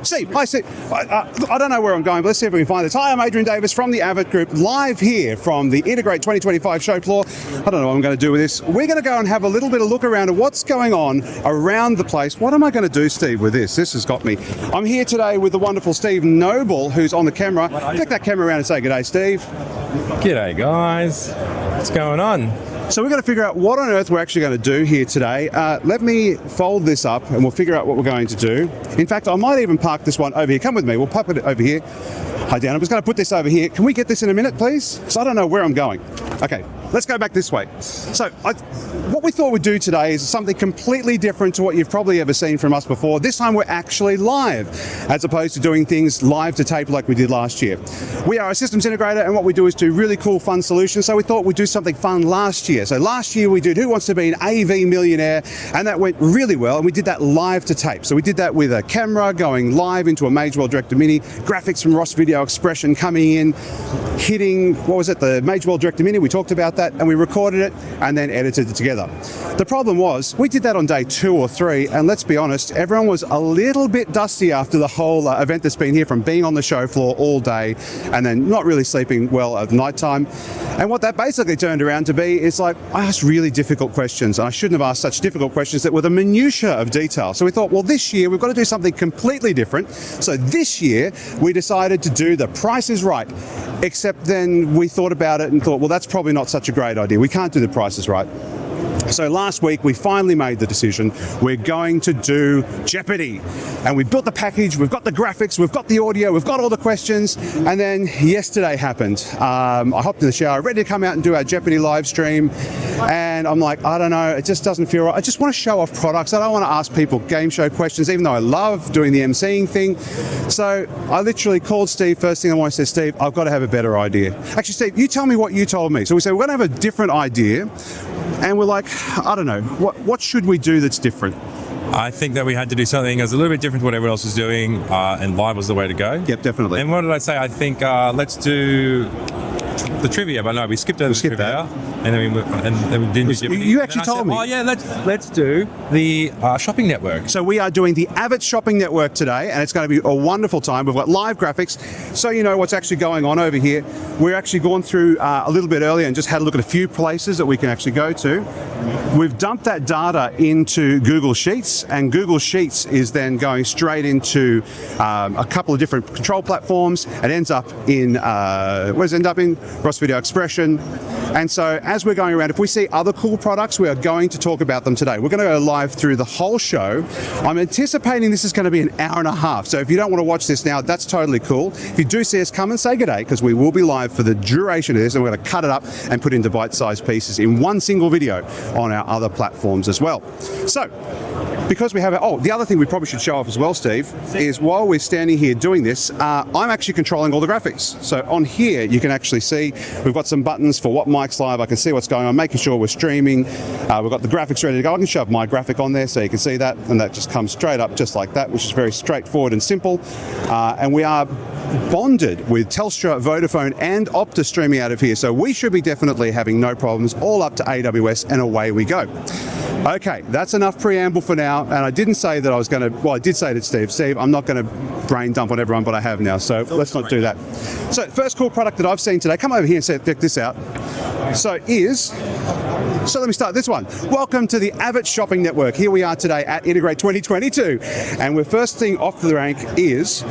Steve, hi Steve. I don't know where I'm going, but let's see if we can find this. Hi, I'm Adrian Davis from the AVIT Group, live here from the Integrate 2025 show floor. I don't know what I'm going to do with this. We're going to go and have a little bit of look around at what's going on around the place. What am I going to do, Steve, with this? This has got me. I'm here today with the wonderful Steve Noble, who's on the camera. Take that camera around and say good day, Steve. G'day, guys. What's going on? So we're going to figure out what on earth we're actually going to do here today. Let me fold this up and we'll figure out what we're going to do. In fact, I might even park this one over here. Come with me. We'll pop it over here. Hi, Dan. I'm just going to put this over here. Can we get this in a minute, please? Because I don't know where I'm going. Okay, let's go back this way. So what we thought we'd do today is something completely different to what you've probably ever seen from us before. This time we're actually live, as opposed to doing things live to tape like we did last year. We are a systems integrator, and what we do is do really cool, fun solutions. So we thought we'd do something fun last year. So last year we did Who Wants to Be an AV Millionaire, and that went really well, and we did that live to tape. So we did that with a camera going live into a Mage World Director Mini, graphics from Ross Video Expression coming in, hitting, what was it, the Mage World Director Mini. We talked about that, and we recorded it and then edited it together. The problem was we did that on day 2 or 3, and let's be honest, everyone was a little bit dusty after the whole event that's been here, from being on the show floor all day and then not really sleeping well at night time. And what that basically turned around to be is like, I asked really difficult questions, and I shouldn't have asked such difficult questions that were the minutiae of detail. So we thought, well, this year we've got to do something completely different. So this year we decided to do The Price is Right, except then we thought about it and thought, well, that's probably not such a great idea. We can't do The Price is Right. So last week we finally made the decision. We're going to do Jeopardy, and we built the package, we've got the graphics, we've got the audio, we've got all the questions, and then yesterday happened. I hopped in the shower ready to come out and do our Jeopardy live stream, and I'm like, I don't know, it just doesn't feel right. I just want to show off products. I don't want to ask people game show questions, even though I love doing the emceeing thing. So I literally called Steve first thing. I said, Steve, I've got to have a better idea. Actually, Steve, you tell me what you told me. So we said, we're going to have a different idea. And we're like, I don't know, what should we do that's different? I think that we had to do something that was a little bit different to what everyone else was doing, and live was the way to go. Yep, definitely. And what did I say? I think let's do the trivia, but no, we skipped over the trivia. And then we didn't do You actually told me. Oh yeah, let's do the shopping network. So we are doing the AVIT Shopping Network today, and it's going to be a wonderful time. We've got live graphics, so you know what's actually going on over here. We're actually gone through a little bit earlier and just had a look at a few places that we can actually go to. We've dumped that data into Google Sheets, and Google Sheets is then going straight into a couple of different control platforms. It ends up in, where does it end up in? Ross Video Expression. And so as we're going around, if we see other cool products, we are going to talk about them today. We're going to go live through the whole show. I'm anticipating this is going to be an hour and a half. So if you don't want to watch this now, that's totally cool. If you do see us, come and say good day, because we will be live for the duration of this, and we're going to cut it up and put into bite-sized pieces in one single video on our other platforms as well. So, because we have the other thing we probably should show off as well, Steve, is while we're standing here doing this, I'm actually controlling all the graphics. So on here, you can actually see we've got some buttons for what mic's live. I can see what's going on, making sure we're streaming. We've got the graphics ready to go. I can shove my graphic on there so you can see that, and that just comes straight up just like that, which is very straightforward and simple. And we are bonded with Telstra, Vodafone and Optus streaming out of here. So we should be definitely having no problems, all up to AWS, and away we go. Okay, that's enough preamble for now, and I didn't say that I was going to, well, I did say to Steve, I'm not going to brain dump on everyone, but I have now, so let's not do that. So first cool product that I've seen today, come over here and check this out. So let me start this one. Welcome to the AVIT Shopping Network. Here we are today at Integrate 2022, and we're first thing off the rank is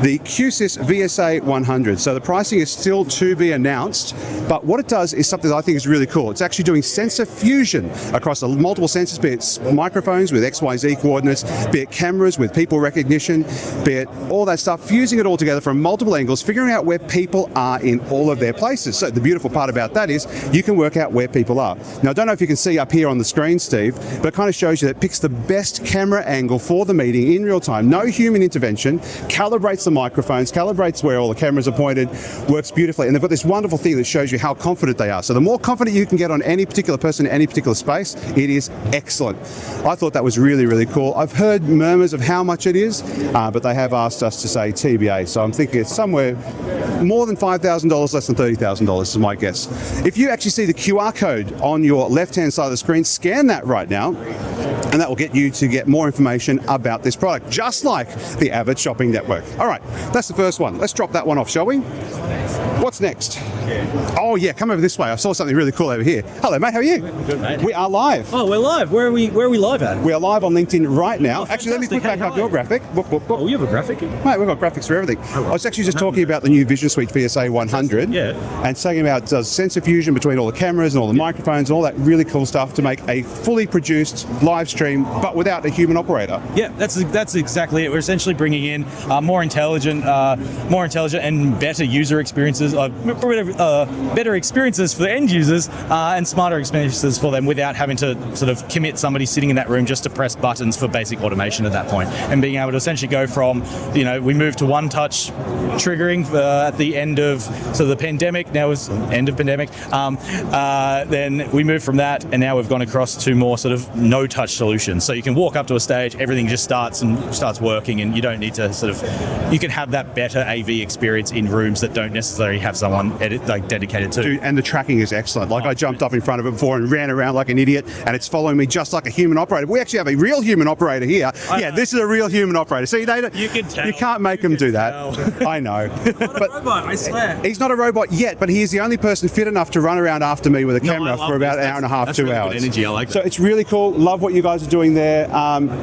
the QSYS VSA 100. So the pricing is still to be announced, but what it does is something that I think is really cool. It's actually doing sensor fusion across multiple sensors, be it microphones with XYZ coordinates, be it cameras with people recognition, be it all that stuff, fusing it all together from multiple angles, figuring out where people are in all of their places. So the beautiful part about that is you can work out where people are. Now, I don't know if you can see up here on the screen, Steve, but it kind of shows you that it picks the best camera angle for the meeting in real time. No human intervention, calibrates the microphones, calibrates where all the cameras are pointed, works beautifully. And they've got this wonderful thing that shows you how confident they are. So the more confident you can get on any particular person in any particular space, it is excellent. I thought that was really, really cool. I've heard murmurs of how much it is, but they have asked us to say TBA. So I'm thinking it's somewhere more than $5,000, less than $30,000 is my guess. If you actually see the QR code on your left-hand side of the screen, scan that right now. and that will get you to get more information about this product, just like the AVIT Shopping Network. All right, that's the first one. Let's drop that one off, shall we? What's next? Oh yeah, come over this way. I saw something really cool over here. Hello, mate. How are you? Good, mate. We are live. Oh, we're live. Where are we live at? We are live on LinkedIn right now. Oh, actually, let me put fantastic. back up Hey, your hi. graphic. Boop, boop, boop. Oh, you have a graphic? Mate, we've got graphics for everything. I was actually just talking about the new Vision Suite VSA 100 Yeah. and saying about sensor fusion between all the cameras and all the microphones and all that really cool stuff to make a fully produced live stream, but without a human operator. Yeah, that's exactly it. We're essentially bringing in more intelligent and better user experiences, better experiences for the end users, and smarter experiences for them without having to sort of commit somebody sitting in that room just to press buttons for basic automation at that point. And being able to essentially go from, we moved to one touch triggering at the end of the pandemic. Now it's end of pandemic. Then we moved from that, and now we've gone across to more sort of no touch solutions. So you can walk up to a stage, everything just starts working, and you don't need to you can have that better AV experience in rooms that don't necessarily have someone dedicated to. Dude, and the tracking is excellent. Like I jumped up in front of it before and ran around like an idiot, and it's following me just like a human operator. We actually have a real human operator here. Yeah, this is a real human operator. See, You can tell. You can't make them do that. I know. But Robot, I swear. he's not a robot yet, but he is the only person fit enough to run around after me with a camera I love for about this. an hour and a half, That's 2 really hours. good energy. I like So that. it's really cool. Love what you guys are doing there.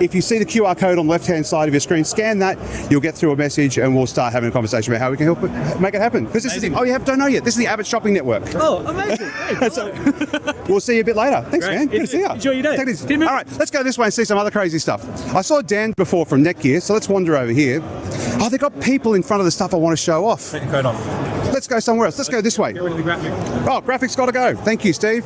If you see the QR code on the left-hand side of your screen, scan that. You'll get through a message, and we'll start having a conversation about how we can help make it happen. Because this is Amazing. don't know yet. This is the AVIT Shopping Network. Oh, amazing. Hey, So, we'll see you a bit later. Thanks, Great. man. Good to see you. Enjoy your day. Take it easy. Good move. All right, let's go this way and see some other crazy stuff. I saw Dan before from Netgear, so let's wander over here. Oh, they've got people in front of the stuff I want to show off. Take the code off. Let's go somewhere else. Let's go this way. Get rid of the graphic. Oh, graphics got to go. Thank you, Steve.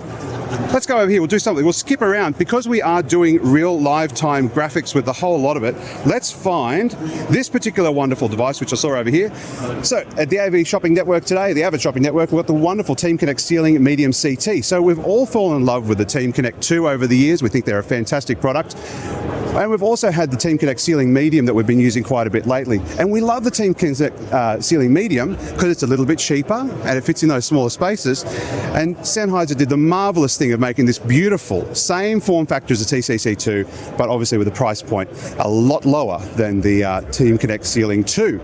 Let's go over here. We'll do something. We'll skip around. Because we are doing real live time graphics with the whole lot of it, let's find this particular wonderful device, which I saw over here. So at the AV Shopping Network today, the AVIT Shopping Network, we've got the wonderful Team Connect Ceiling Medium CT. So we've all fallen in love with the Team Connect 2 over the years. We think they're a fantastic product. And we've also had the Team Connect Ceiling Medium that we've been using quite a bit lately. And we love the Team Connect Ceiling Medium because it's a little bit cheaper and it fits in those smaller spaces. And Sennheiser did the marvelous thing of making this beautiful, same form factor as the TCC2, but obviously with a price point a lot lower than the Team Connect Ceiling 2.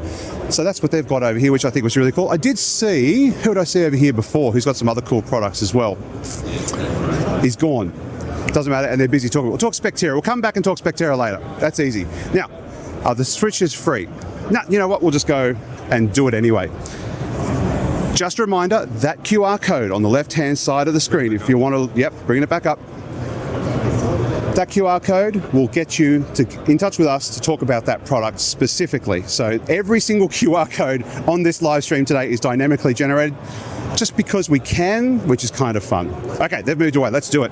So that's what they've got over here, which I think was really cool. I did see, who did I see over here before, who's got some other cool products as well? He's gone. Doesn't matter, and they're busy talking. We'll talk Spectera. We'll come back and talk Spectera later. That's easy. Now, the switch is free. Now, you know what? We'll just go and do it anyway. Just a reminder, that QR code on the left-hand side of the screen, if you want to, bringing it back up. That QR code will get you in touch with us to talk about that product specifically. So every single QR code on this live stream today is dynamically generated just because we can, which is kind of fun. Okay, they've moved away. Let's do it.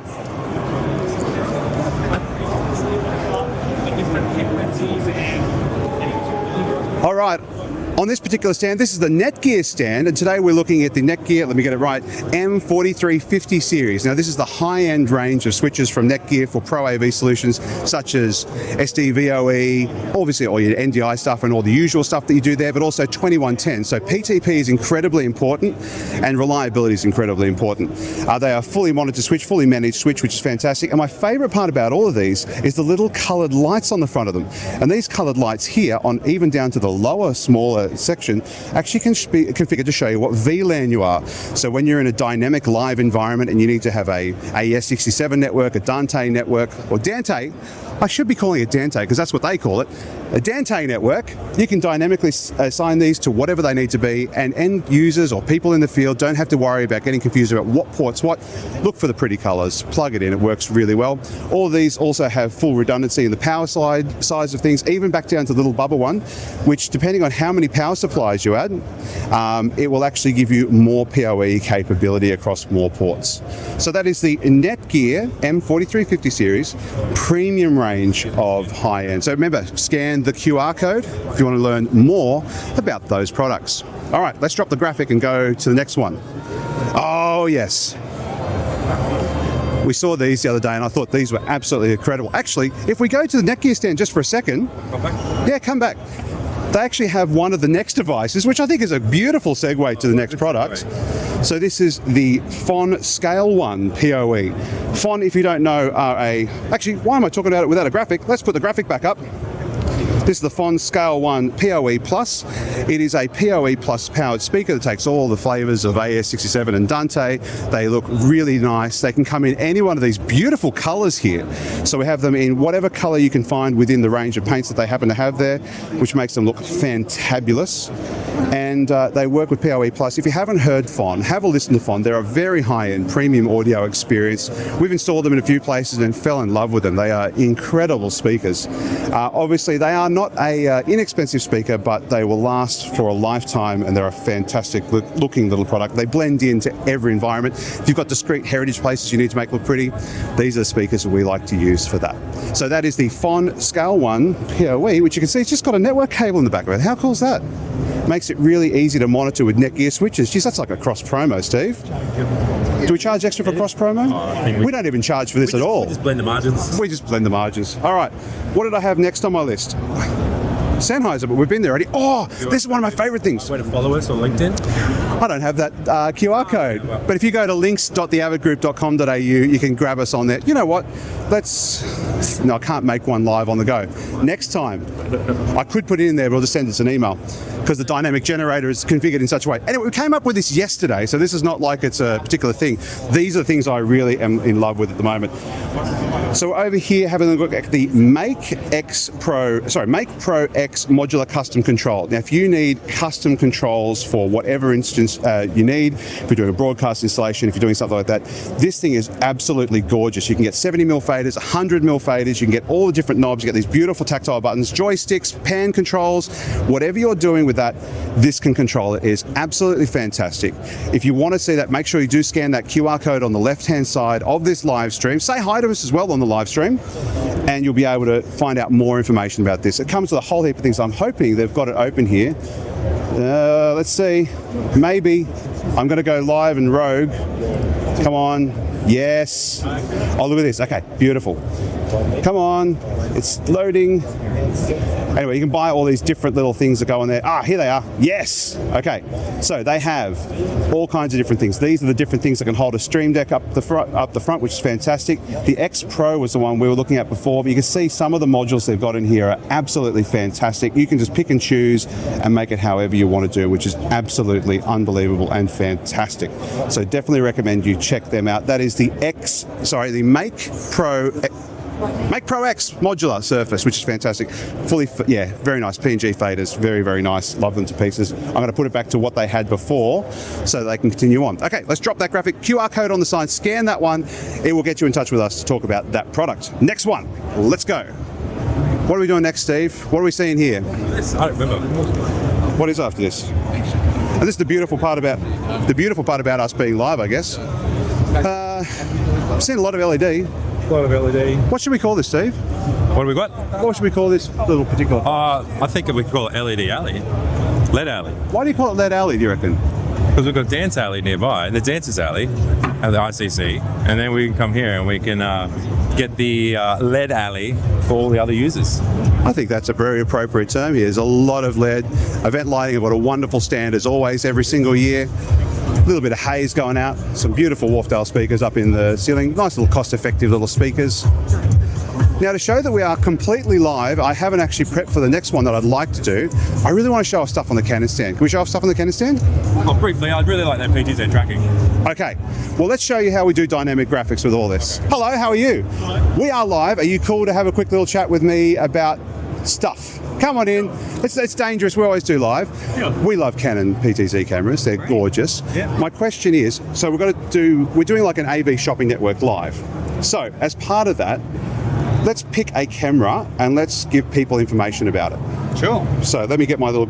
All right. On this particular stand, this is the Netgear stand, and today we're looking at the Netgear, let me get it right, M4350 series. Now, this is the high-end range of switches from Netgear for Pro AV solutions, such as SDVOE, obviously all your NDI stuff and all the usual stuff that you do there, but also 2110. So PTP is incredibly important, and reliability is incredibly important. They are fully monitored switch, fully managed switch, which is fantastic. And my favorite part about all of these is the little colored lights on the front of them. And these colored lights here, on even down to the lower, smaller section, actually can be configured to show you what VLAN you are. So when you're in a dynamic live environment and you need to have a AES67 network, a Dante network, or Dante, I should be calling it Dante because that's what they call it, a Dante network, you can dynamically assign these to whatever they need to be, and end users or people in the field don't have to worry about getting confused about what port's what. Look for the pretty colors, plug it in, it works really well. All of these also have full redundancy in the power size of things, even back down to the little bubble one, which depending on how many power supplies you add, it will actually give you more PoE capability across more ports. So that is the Netgear M4350 series premium range of high-end. So remember, scan the QR code if you want to learn more about those products. All right, let's drop the graphic and go to the next one. Oh, yes. We saw these the other day and I thought these were absolutely incredible. Actually, if we go to the Netgear stand just for a second. Yeah, come back. They actually have one of the next devices, which I think is a beautiful segue to the next product. So this is the FON Scale 1 PoE. FON, if you don't know, are actually, why am I talking about it without a graphic? Let's put the graphic back up. This is the FON Scale 1 PoE Plus. It is a PoE Plus powered speaker that takes all the flavours of AS67 and Dante. They look really nice. They can come in any one of these beautiful colours here. So we have them in whatever colour you can find within the range of paints that they happen to have there, which makes them look fantabulous. And they work with PoE Plus. If you haven't heard FON, have a listen to FON. They're a very high-end premium audio experience. We've installed them in a few places and fell in love with them. They are incredible speakers. Obviously, they are not a inexpensive speaker, but they will last for a lifetime, and they're a fantastic looking little product. They blend into every environment. If you've got discrete heritage places you need to make look pretty, these are the speakers that we like to use for that. So that is the FON Scale 1 PoE, which you can see it's just got a network cable in the back of it. How cool is that? Makes it really easy to monitor with Netgear switches. Geez, that's like a cross promo, Steve. Do we charge extra for cross promo? We don't even charge for this at all. We just blend the margins. We just blend the margins. All right. What did I have next on my list? Sennheiser, but we've been there already. Oh, this is one of my favourite things. Way to follow us on LinkedIn. I don't have that QR code, but if you go to links.theavitgroup.com.au, you can grab us on there. You know what? No, I can't make one live on the go. Next time, I could put it in there, but I'll just send us an email because the dynamic generator is configured in such a way. Anyway, we came up with this yesterday, so this is not like it's a particular thing. These are the things I really am in love with at the moment. So over here, having a look at the Make Pro X modular custom control. Now, if you need custom controls for whatever instance you need, if you're doing a broadcast installation, if you're doing something like that, this thing is absolutely gorgeous. You can get 70mm faders, 100mm faders, you can get all the different knobs, you get these beautiful tactile buttons, joysticks, pan controls, whatever you're doing with that, this can control it. It is absolutely fantastic. If you want to see that, make sure you do scan that QR code on the left-hand side of this live stream. Say hi to us as well on the live stream, and you'll be able to find out more information about this. It comes with a whole heap of things. I'm hoping they've got it open here. Let's see. Maybe. I'm going to go live and rogue. Come on. Yes. Oh, look at this. Okay, beautiful. Come on. It's loading. Anyway, you can buy all these different little things that go on there. Ah, here they are. Yes. Okay. So they have all kinds of different things. These are the different things that can hold a Stream Deck up the front, which is fantastic. The X Pro was the one we were looking at before, but you can see some of the modules they've got in here are absolutely fantastic. You can just pick and choose and make it however you want to do, which is absolutely unbelievable and fantastic. So definitely recommend you check them out. That is the Make Pro X modular surface, which is fantastic. Very nice PNG faders, very, very nice. Love them to pieces. I'm going to put it back to what they had before so they can continue on. Okay, let's drop that graphic. QR code on the side, scan that one. It will get you in touch with us to talk about that product. Next one, let's go. What are we doing next, Steve? What are we seeing here? I don't remember. What is after this? And this is the beautiful part about us being live, I guess. I've seen a lot of LED. A lot of LED. What should we call this, Steve? What have we got? What should we call this little particular? I think we could call it LED Alley. LED Alley. Why do you call it LED Alley, do you reckon? Because we've got Dance Alley nearby, the Dancers Alley at the ICC, and then we can come here and we can get the LED Alley for all the other users. I think that's a very appropriate term here. There's a lot of LED. Event lighting have got a wonderful stand as always every single year. A little bit of haze going out, some beautiful Wharfdale speakers up in the ceiling, nice little cost-effective little speakers. Now, to show that we are completely live, I haven't actually prepped for the next one that I'd like to do. I really want to show off stuff on the Canon stand. Can we show off stuff on the Canon stand? Oh, briefly, I'd really like that PTZ tracking. Okay, well, let's show you how we do dynamic graphics with all this. Hello, how are you? We are live. Are you cool to have a quick little chat with me about stuff? Come on in. It's dangerous. We always do live. Yeah. We love Canon PTZ cameras. They're gorgeous. Yeah. My question is, so we're doing like an AV shopping network live. So as part of that, let's pick a camera and let's give people information about it. Sure. So let me get my little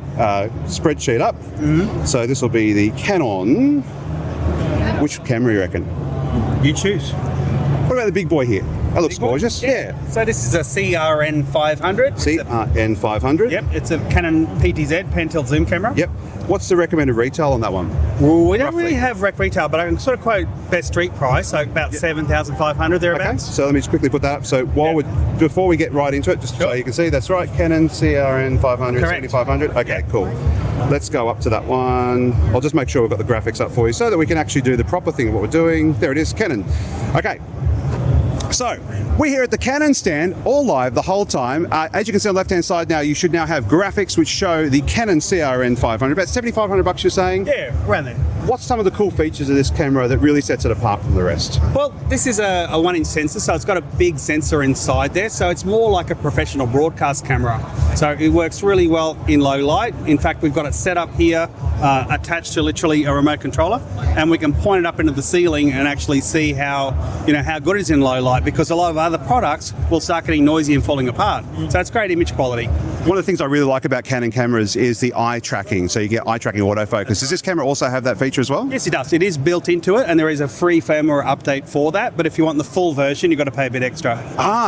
spreadsheet up. Mm-hmm. So this will be the Canon. Which camera you reckon? You choose. What about the big boy here? That looks gorgeous. Yeah. So this is a CRN 500. CRN 500. Yep. It's a Canon PTZ, pan tilt zoom camera. Yep. What's the recommended retail on that one? Well, we don't really have rec retail, but I can sort of quote best street price, so about 7,500 thereabouts. Okay. So let me just quickly put that up. So before we get right into it, just so you can see, that's right, Canon CRN 500, Correct. 7500. Okay, cool. Let's go up to that one. I'll just make sure we've got the graphics up for you so that we can actually do the proper thing of what we're doing. There it is, Canon. Okay. So, we're here at the Canon stand, all live the whole time. As you can see on the left-hand side now, you should now have graphics which show the Canon CRN 500. About $7,500 you're saying? Yeah, around there. What's some of the cool features of this camera that really sets it apart from the rest? Well, this is a 1-inch sensor, so it's got a big sensor inside there, so it's more like a professional broadcast camera. So it works really well in low light. In fact, we've got it set up here, attached to literally a remote controller, and we can point it up into the ceiling and actually see how good it is in low light, because a lot of other products will start getting noisy and falling apart. So it's great image quality. One of the things I really like about Canon cameras is the eye tracking. So you get eye tracking autofocus. Does this camera also have that feature as well? Yes, it does. It is built into it, and there is a free firmware update for that. But if you want the full version, you've got to pay a bit extra.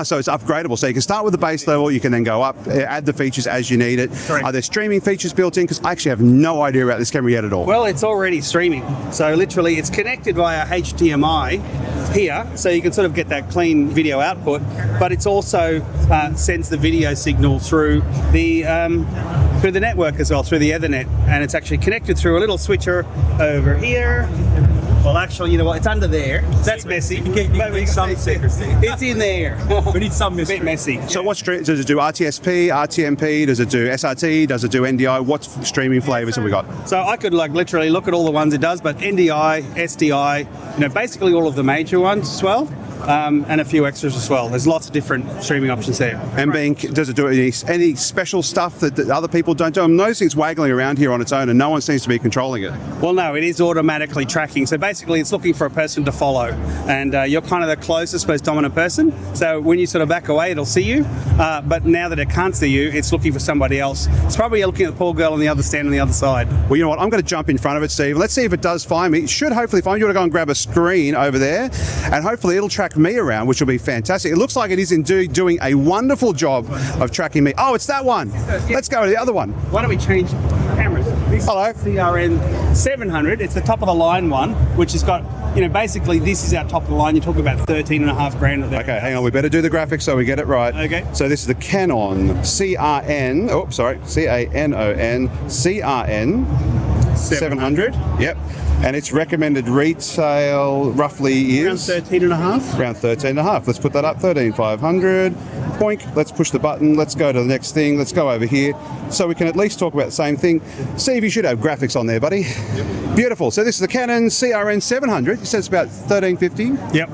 So it's upgradable. So you can start with the base level, you can then go up, add the features as you need it. Correct. Are there streaming features built in? Because I actually have no idea about this camera yet at all. Well, it's already streaming. So literally, it's connected via HDMI here, so you can sort of get that clean video output. But it's also sends the video signal through the network as well, through the Ethernet, and it's actually connected through a little switcher over here. Well, actually, you know what? It's under there. That's messy. You need some secrecy. It's in there. We need some mystery. A bit messy. So what does it do? RTSP, RTMP? Does it do SRT? Does it do NDI? What streaming flavors have we got? So I could literally look at all the ones it does, but NDI, SDI, basically all of the major ones as well. And a few extras as well. There's lots of different streaming options there. And does it do any special stuff that other people don't do? I'm noticing it's waggling around here on its own and no one seems to be controlling it. Well, no, it is automatically tracking. So basically it's looking for a person to follow. And you're kind of the closest, most dominant person. So when you sort of back away, it'll see you. But now that it can't see you, it's looking for somebody else. It's probably looking at the poor girl on the other stand on the other side. Well, you know what? I'm going to jump in front of it, Steve. Let's see if it does find me. It should hopefully find me. You want to go and grab a screen over there and hopefully it'll track me around, which will be fantastic. It looks like it is indeed doing a wonderful job of tracking me. Oh, it's that one. Let's go to the other one. Why don't we change cameras? This Hello. is CRN 700. It's the top of the line one, which has got, basically this is our top of the line. You're talking about 13.5 grand. Okay, hang on. We better do the graphics so we get it right. Okay. So this is the Canon CRN. Oh, sorry. CANON CRN 700. Yep. And its recommended retail roughly is Around 13.5. around 13.5. Let's put that up, 13,500. Poink. Let's push the button. Let's go to the next thing. Let's go over here so we can at least talk about the same thing. Steve, you should have graphics on there, buddy. Yep. Beautiful. So this is the Canon CRN 700. You said it's about 1350. Yep.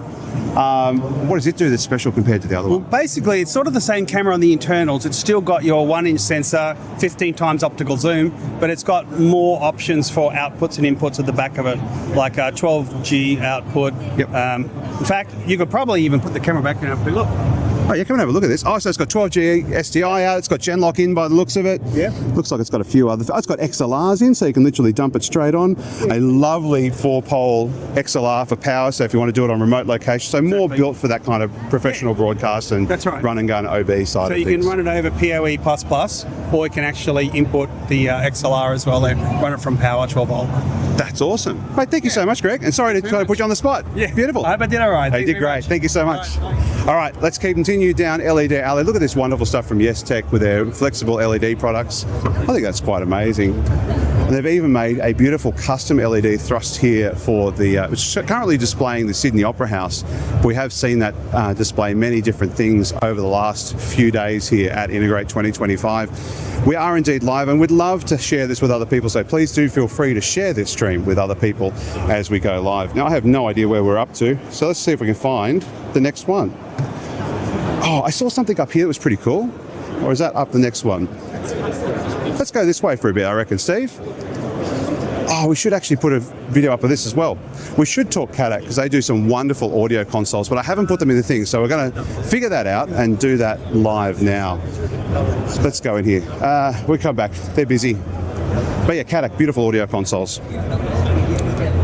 What does it do that's special compared to the other Well, one? basically, it's sort of the same camera on the internals. It's still got your 1-inch sensor, 15 times optical zoom, but it's got more options for outputs and inputs at the back of it, like a 12G output. Yep. In fact, you could probably even put the camera back and have a look. Oh, yeah, come and have a look at this. Oh, so it's got 12G SDI out. It's got Genlock in by the looks of it. Yeah. Looks like it's got a few other... it's got XLRs in, so you can literally dump it straight on. Yeah. A lovely 4-pole XLR for power, so if you want to do it on remote location. So more built for that kind of professional broadcast and That's right. run and gun OB side of things. So you can run it over PoE++, or you can actually input the XLR as well and run it from power 12 volt. That's awesome. Mate, thank you so much, Greg. And sorry to put you on the spot. Yeah. Beautiful. I hope I did all right. Hey, you did great. Thank you so much. All right, let's continue down LED alley. Look at this wonderful stuff from Yes Tech with their flexible LED products. I think that's quite amazing. And they've even made a beautiful custom LED thrust here for the, which is currently displaying the Sydney Opera House. We have seen that display many different things over the last few days here at Integrate 2025. We are indeed live and we'd love to share this with other people, so please do feel free to share this stream with other people as we go live. Now, I have no idea where we're up to, so let's see if we can find the next one. Oh, I saw something up here that was pretty cool. Or is that up the next one? Let's go this way for a bit, I reckon, Steve. Oh, we should actually put a video up of this as well. We should talk Kadak because they do some wonderful audio consoles, but I haven't put them in the thing, so we're going to figure that out and do that live now. Let's go in here. We come back. They're busy. But yeah, Kadak, beautiful audio consoles.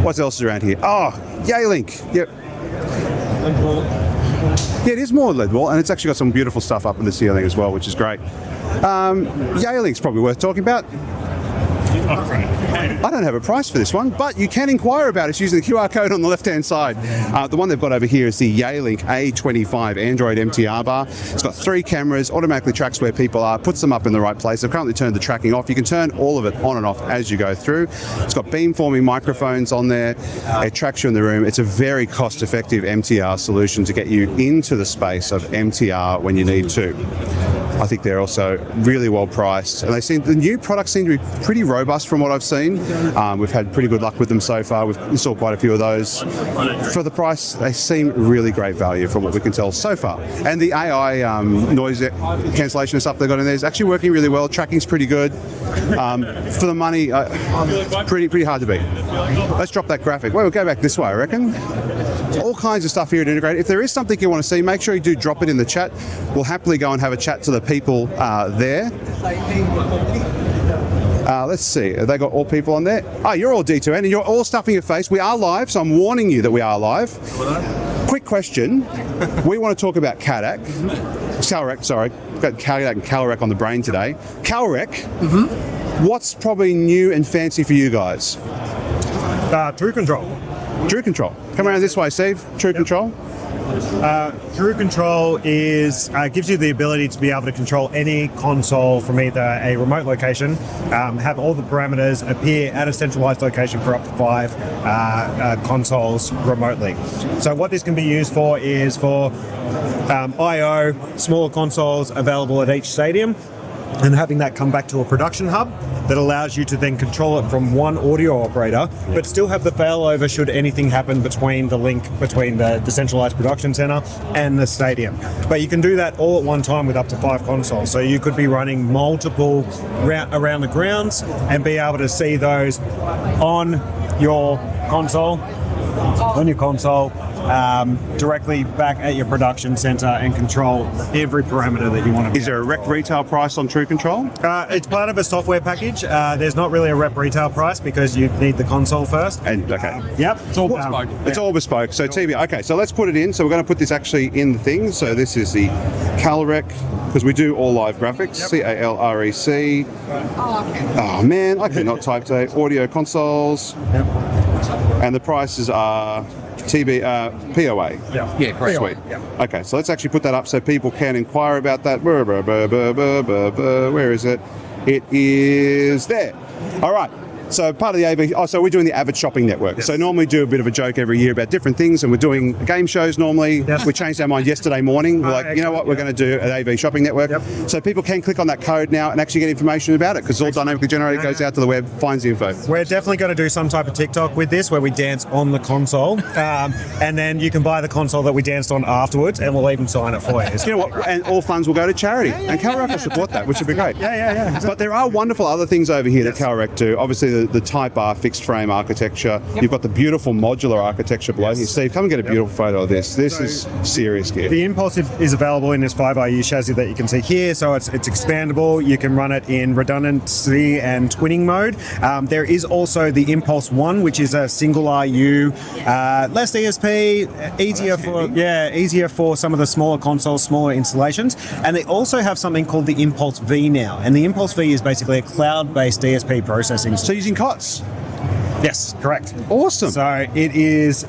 What else is around here? Oh, Yealink. Yep. Yeah, it is more LED wall, and it's actually got some beautiful stuff up in the ceiling as well, which is great. Yealink's probably worth talking about. I don't have a price for this one, but you can inquire about it using the QR code on the left-hand side. The one they've got over here is the Yealink A25 Android MTR bar. It's got 3 cameras, automatically tracks where people are, puts them up in the right place. They've currently turned the tracking off. You can turn all of it on and off as you go through. It's got beamforming microphones on there. It tracks you in the room. It's a very cost-effective MTR solution to get you into the space of MTR when you need to. I think they're also really well priced, and the new products seem to be pretty robust from what I've seen. We've had pretty good luck with them so far. We've installed quite a few of those. For the price, they seem really great value from what we can tell so far. And the AI noise cancellation stuff they've got in there is actually working really well. Tracking's pretty good. For the money, pretty hard to beat. Let's drop that graphic. Well, we'll go back this way, I reckon. All kinds of stuff here at Integrate. If there is something you want to see, make sure you do drop it in the chat. We'll happily go and have a chat to the people there. Let's see, have they got all people on there? Oh, you're all D2N and you're all stuffing your face. We are live, so I'm warning you that we are live. Quick question. We want to talk about Calrec, sorry. Got Calrec and Calrec on the brain today. Calrec, what's probably new and fancy for you guys? True Control. True Control. Come around this way, Steve. True Control. True Control gives you the ability to be able to control any console from either a remote location, have all the parameters appear at a centralized location for up to 5 consoles remotely. So what this can be used for is for I/O, smaller consoles available at each stadium, and having that come back to a production hub that allows you to then control it from one audio operator, but still have the failover should anything happen between the link between the centralized production center and the stadium. But you can do that all at one time with up to 5 consoles. So you could be running multiple around the grounds and be able to see those on your console, directly back at your production center and control every parameter that you want to. Is there a rec retail price on True Control? It's part of a software package. There's not really a rep retail price because you need the console first. And okay. Yep. It's all bespoke. It's all bespoke. So TV. Okay, so let's put it in. So we're going to put this actually in the thing. So this is the Calrec, because we do all live graphics. CALREC. Oh man, I cannot type today. Audio consoles. Yep. And the prices are POA. Yeah, correct. Sweet. Yeah. Okay, so let's actually put that up so people can inquire about that. Where is it? It is there. All right. So part of the AV, so we're doing the AVIT Shopping Network. Yes. So normally do a bit of a joke every year about different things, and we're doing game shows normally. Yes. We changed our mind yesterday morning. We're like, you know what, we're excellent. going to do an AV Shopping Network. Yep. So people can click on that code now and actually get information about it, because it's all dynamically generated, goes out to the web, finds the info. We're definitely going to do some type of TikTok with this where we dance on the console, and then you can buy the console that we danced on afterwards, and we'll even sign it for you. You know what? And all funds will go to charity. And Calrec will support that, which would be great. Yeah. But there are wonderful other things over here that Calrec do. Obviously, the Type R fixed frame architecture. Yep. You've got the beautiful modular architecture below here. Steve, come and get a beautiful photo of this. This is serious gear. The Impulse is available in this 5IU chassis that you can see here, so it's expandable. You can run it in redundancy and twinning mode. There is also the Impulse 1, which is a single RU, less ESP, easier for some of the smaller consoles, smaller installations. And they also have something called the Impulse V now. And the Impulse V is basically a cloud-based DSP processing. So using COTS. Yes, correct. Awesome. So it is,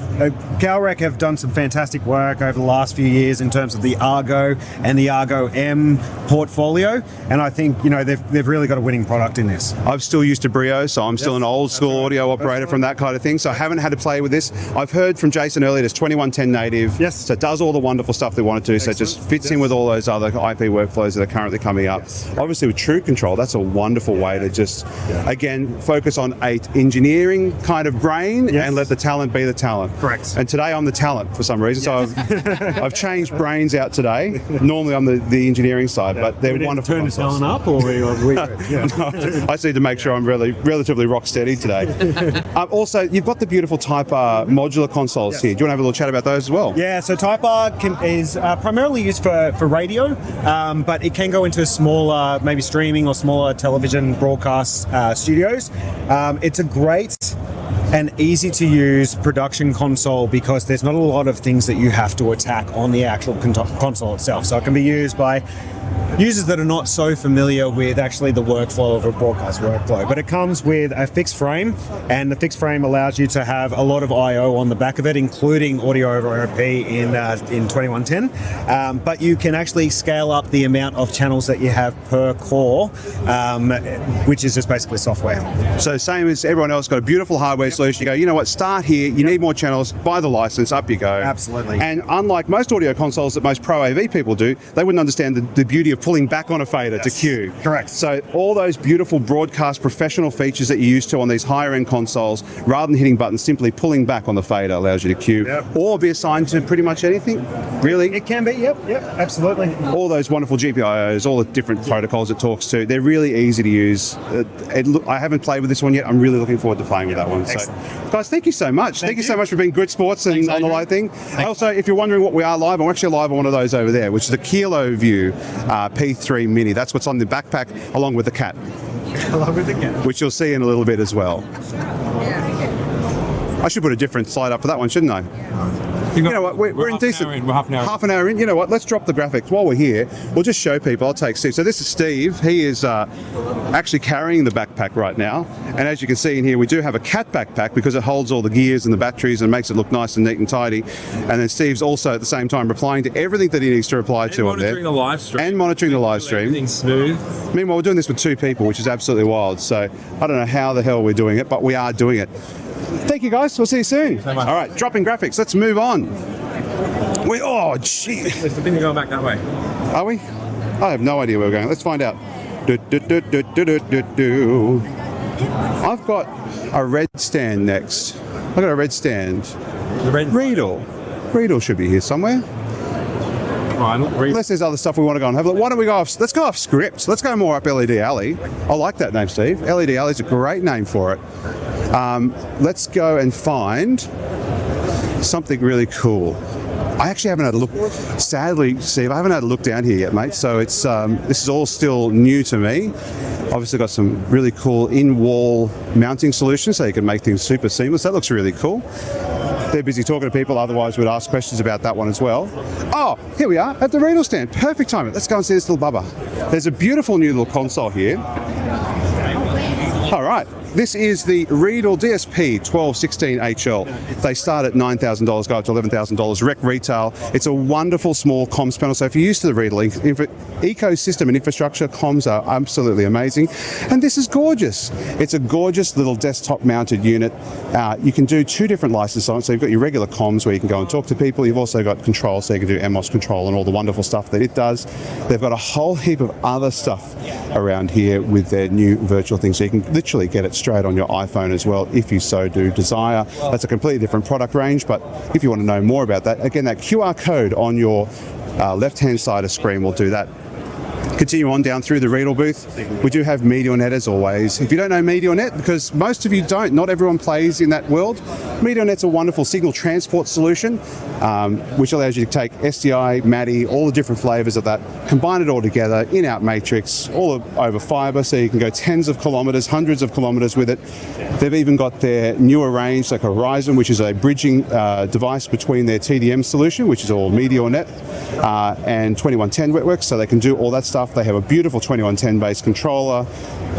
Calrec have done some fantastic work over the last few years in terms of the Argo and the Argo M portfolio, and I think they've really got a winning product in this. I've still used a Brio, so I'm still an old school audio operator from that kind of thing, so I haven't had to play with this. I've heard from Jason earlier it's 2110 native, Yes. so it does all the wonderful stuff they want it to, so it just fits in with all those other IP workflows that are currently coming up. Obviously with True Control, that's a wonderful way to just, again, focus on a engineering kind of brain and let the talent be the talent. Correct. And today I'm the talent for some reason, so I've changed brains out today. Normally I'm the engineering side, but they're wonderful. Turn the consoles. talent up, or we No, I just need to make sure I'm relatively rock steady today. Also, you've got the beautiful Type R modular consoles here. Do you want to have a little chat about those as well? Yeah, so Type R is primarily used for radio, but it can go into smaller, maybe streaming or smaller television broadcast studios. It's a great an easy to use production console because there's not a lot of things that you have to attack on the actual console itself. So it can be used by users that are not so familiar with actually the workflow of a broadcast workflow. But it comes with a fixed frame, and the fixed frame allows you to have a lot of I/O on the back of it, including audio over OP in 2110. But you can actually scale up the amount of channels that you have per core, which is just basically software. So same as everyone else, got a beautiful hardware solution. You go, you know what, start here, you need more channels, buy the license, up you go. Absolutely. And unlike most audio consoles that most pro AV people do, they wouldn't understand the beauty of pulling back on a fader to cue. Correct. So all those beautiful broadcast professional features that you're used to on these higher end consoles, rather than hitting buttons, simply pulling back on the fader allows you to cue or be assigned to pretty much anything, really. It can be, yep, absolutely. All those wonderful GPIOs, all the different protocols it talks to, they're really easy to use. I haven't played with this one yet. I'm really looking forward to playing with that one. So, guys, thank you so much. Thank you so much for being good sports and on the live thing. Also, if you're wondering what we are live, I'm actually live on one of those over there, which is the Kilo View P3 Mini. That's what's on the backpack, along with the cat. Along with the cat. Which you'll see in a little bit as well. I should put a different slide up for that one, shouldn't I? You know what, we're in decent. We're half an hour in. You know what, let's drop the graphics. While we're here, we'll just show people. I'll take Steve. So this is Steve. He is actually carrying the backpack right now. And as you can see in here, we do have a cat backpack because it holds all the gears and the batteries and makes it look nice and neat and tidy. And then Steve's also at the same time replying to everything that he needs to reply to on there. Monitoring the live stream. And monitoring the live stream. Everything's smooth. Meanwhile, we're doing this with 2 people, which is absolutely wild. So I don't know how the hell we're doing it, but we are doing it. Thank you, guys. We'll see you soon. All right, dropping graphics. Let's move on. Oh, gee. I think we're going back that way. Are we? I have no idea where we're going. Let's find out. I've got a red stand next. I've got a red stand. The red Riedel. Riedel should be here somewhere. Unless there's other stuff we want to go and have a look. Why don't we go off? Let's go off script. Let's go more up LED Alley. I like that name, Steve. LED Alley is a great name for it. Let's go and find something really cool. I actually haven't had a look. Sadly, Steve, I haven't had a look down here yet, mate. So it's this is all still new to me. Obviously got some really cool in-wall mounting solutions so you can make things super seamless. That looks really cool. They're busy talking to people, otherwise we'd ask questions about that one as well. Oh, here we are at the Riedel stand. Perfect timing. Let's go and see this little bubba. There's a beautiful new little console here. All right. This is the Riedel DSP 1216 HL. They start at $9,000, go up to $11,000, rec retail. It's a wonderful small comms panel. So if you're used to the Riedel ecosystem and infrastructure, comms are absolutely amazing. And this is gorgeous. It's a gorgeous little desktop mounted unit. You can do 2 different licenses on it. So you've got your regular comms where you can go and talk to people. You've also got control, so you can do MOS control and all the wonderful stuff that it does. They've got a whole heap of other stuff around here with their new virtual thing. So you can literally get it straight on your iPhone as well, if you so do desire. That's a completely different product range, but if you want to know more about that, again, that QR code on your left-hand side of screen will do that. Continue on down through the Riedel booth. We do have Millionaire as always. If you don't know Millionaire, because most of you don't, not everyone plays in that world, Millionaire's a wonderful signal transport solution, which allows you to take SDI, MADI, all the different flavors of that, combine it all together, in-out matrix, all over fiber, so you can go tens of kilometers, hundreds of kilometers with it. They've even got their newer range, like Horizon, which is a bridging device between their TDM solution, which is all Millionaire, and 2110 Wetworks, so they can do all that stuff. They have a beautiful 2110 based controller.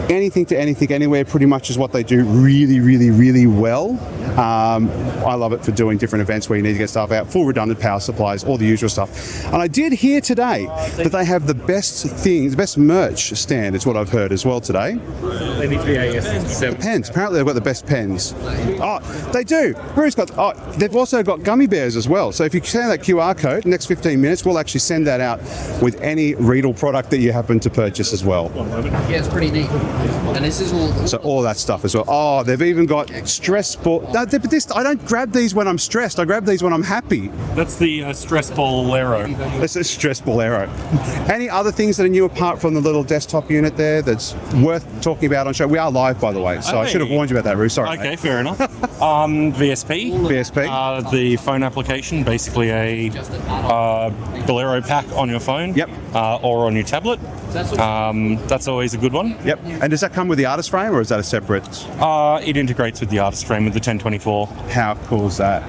Anything to anything, anywhere pretty much is what they do really, really, really well. I love it for doing different events where you need to get stuff out, full redundant power supplies, all the usual stuff. And I did hear today that they have the best things, the best merch stand, is what I've heard as well today. They need to be AS7. Pens. Apparently they've got the best pens. Oh, they do. Bruce got. Oh, they've also got gummy bears as well. So if you scan that QR code, next 15 minutes, we'll actually send that out with any Riedel product that you happen to purchase as well. Yeah, it's pretty neat. And this is all. So all that stuff as well. Oh, they've even got stress ball. No, but this, I don't grab these when I'm stressed. I grab these when I'm happy. That's the stress ball arrow. It's a stress ball arrow. Any other things that are new apart from the little desktop unit there that's worth talking about on show? We are live, by the way, so I should have warned you about that, Roo. Sorry. Okay, mate. fair enough. VSP. VSP. The phone application, basically a Bolero pack on your phone. Yep. Or on your tablet. That's always a good one. Yep. And does that come with the artist frame, or is that a separate? It integrates with the artist frame with the 1024. How cool is that?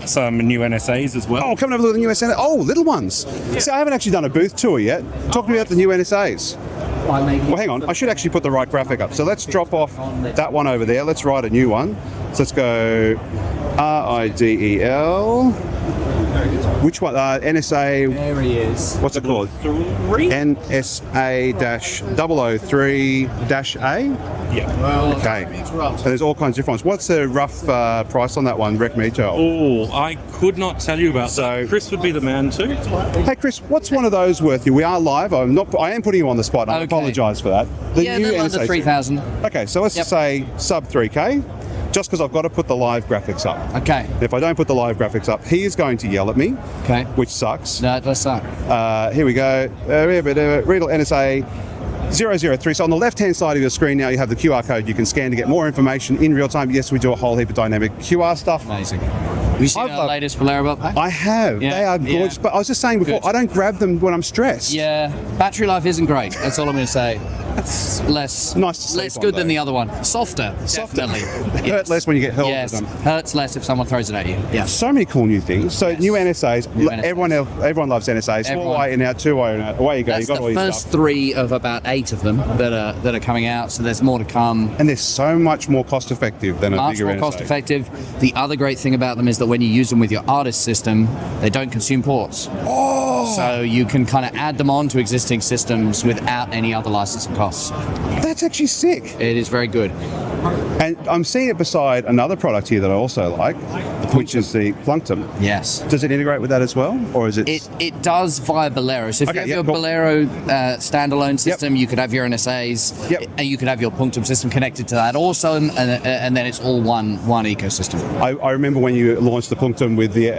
Some new NSAs as well. Oh, come and have a look at the new NSA. Oh, little ones. See, I haven't actually done a booth tour yet. Talk to me about the new NSAs. Well, hang on. I should actually put the right graphic up. So let's drop off that one over there. Let's write a new one. So let's go RIDEL. Which one? NSA. There he is. What's it called? NSA-003-A? Yeah. Okay. So there's all kinds of different ones. What's the rough price on that one? Rec retail. Oh, I could not tell you about So- that. Chris would be the man too. Hey Chris, what's one of those worth you? We are live. I am putting you on the spot. I Okay. apologise for that. The Yeah, new they're under NSA. 3,000. Okay, so let's say sub 3K, just because I've got to put the live graphics up. Okay. If I don't put the live graphics up, he is going to yell at me, Okay. which sucks. No, it does suck. Here we go. Readle NSA 003. So on the left-hand side of your screen now, you have the QR code you can scan to get more information in real time. Yes, we do a whole heap of dynamic QR stuff. Amazing. Have you seen I've our loved- latest Bolero update? I have. Yeah, They are yeah. gorgeous. But I was just saying before, Good. I don't grab them when I'm stressed. Yeah, battery life isn't great. That's all I'm going to say. It's less Nice to sleep less on, good than though. the other one. Softer, definitely. Hurt less when you get hurled Yes, with them. hurts less if someone throws it at you. Yeah. So many cool new things. So new NSAs. New NSAs. Everyone loves NSAs. Everyone. 4-way in out, 2-way in out. Away you go. That's You got all the your first stuff. 3 of about 8 of them that are coming out. So there's more to come. And they're so much more cost effective than a Much bigger more NSA. cost effective. The other great thing about them is that when you use them with your artist system, they don't consume ports. Oh, So you can kind of add them on to existing systems without any other licensing costs. that's actually sick. It is very good. And I'm seeing it beside another product here that I also like, which is the Plunctum. Yes. Does it integrate with that as well, or is it? It does via Bolero. So if Okay, you have yeah, your cool. Bolero standalone system, you could have your NSAs, Yep. and you could have your Punctum system connected to that also, and then it's all one ecosystem. I remember when you launched the Plunctum with the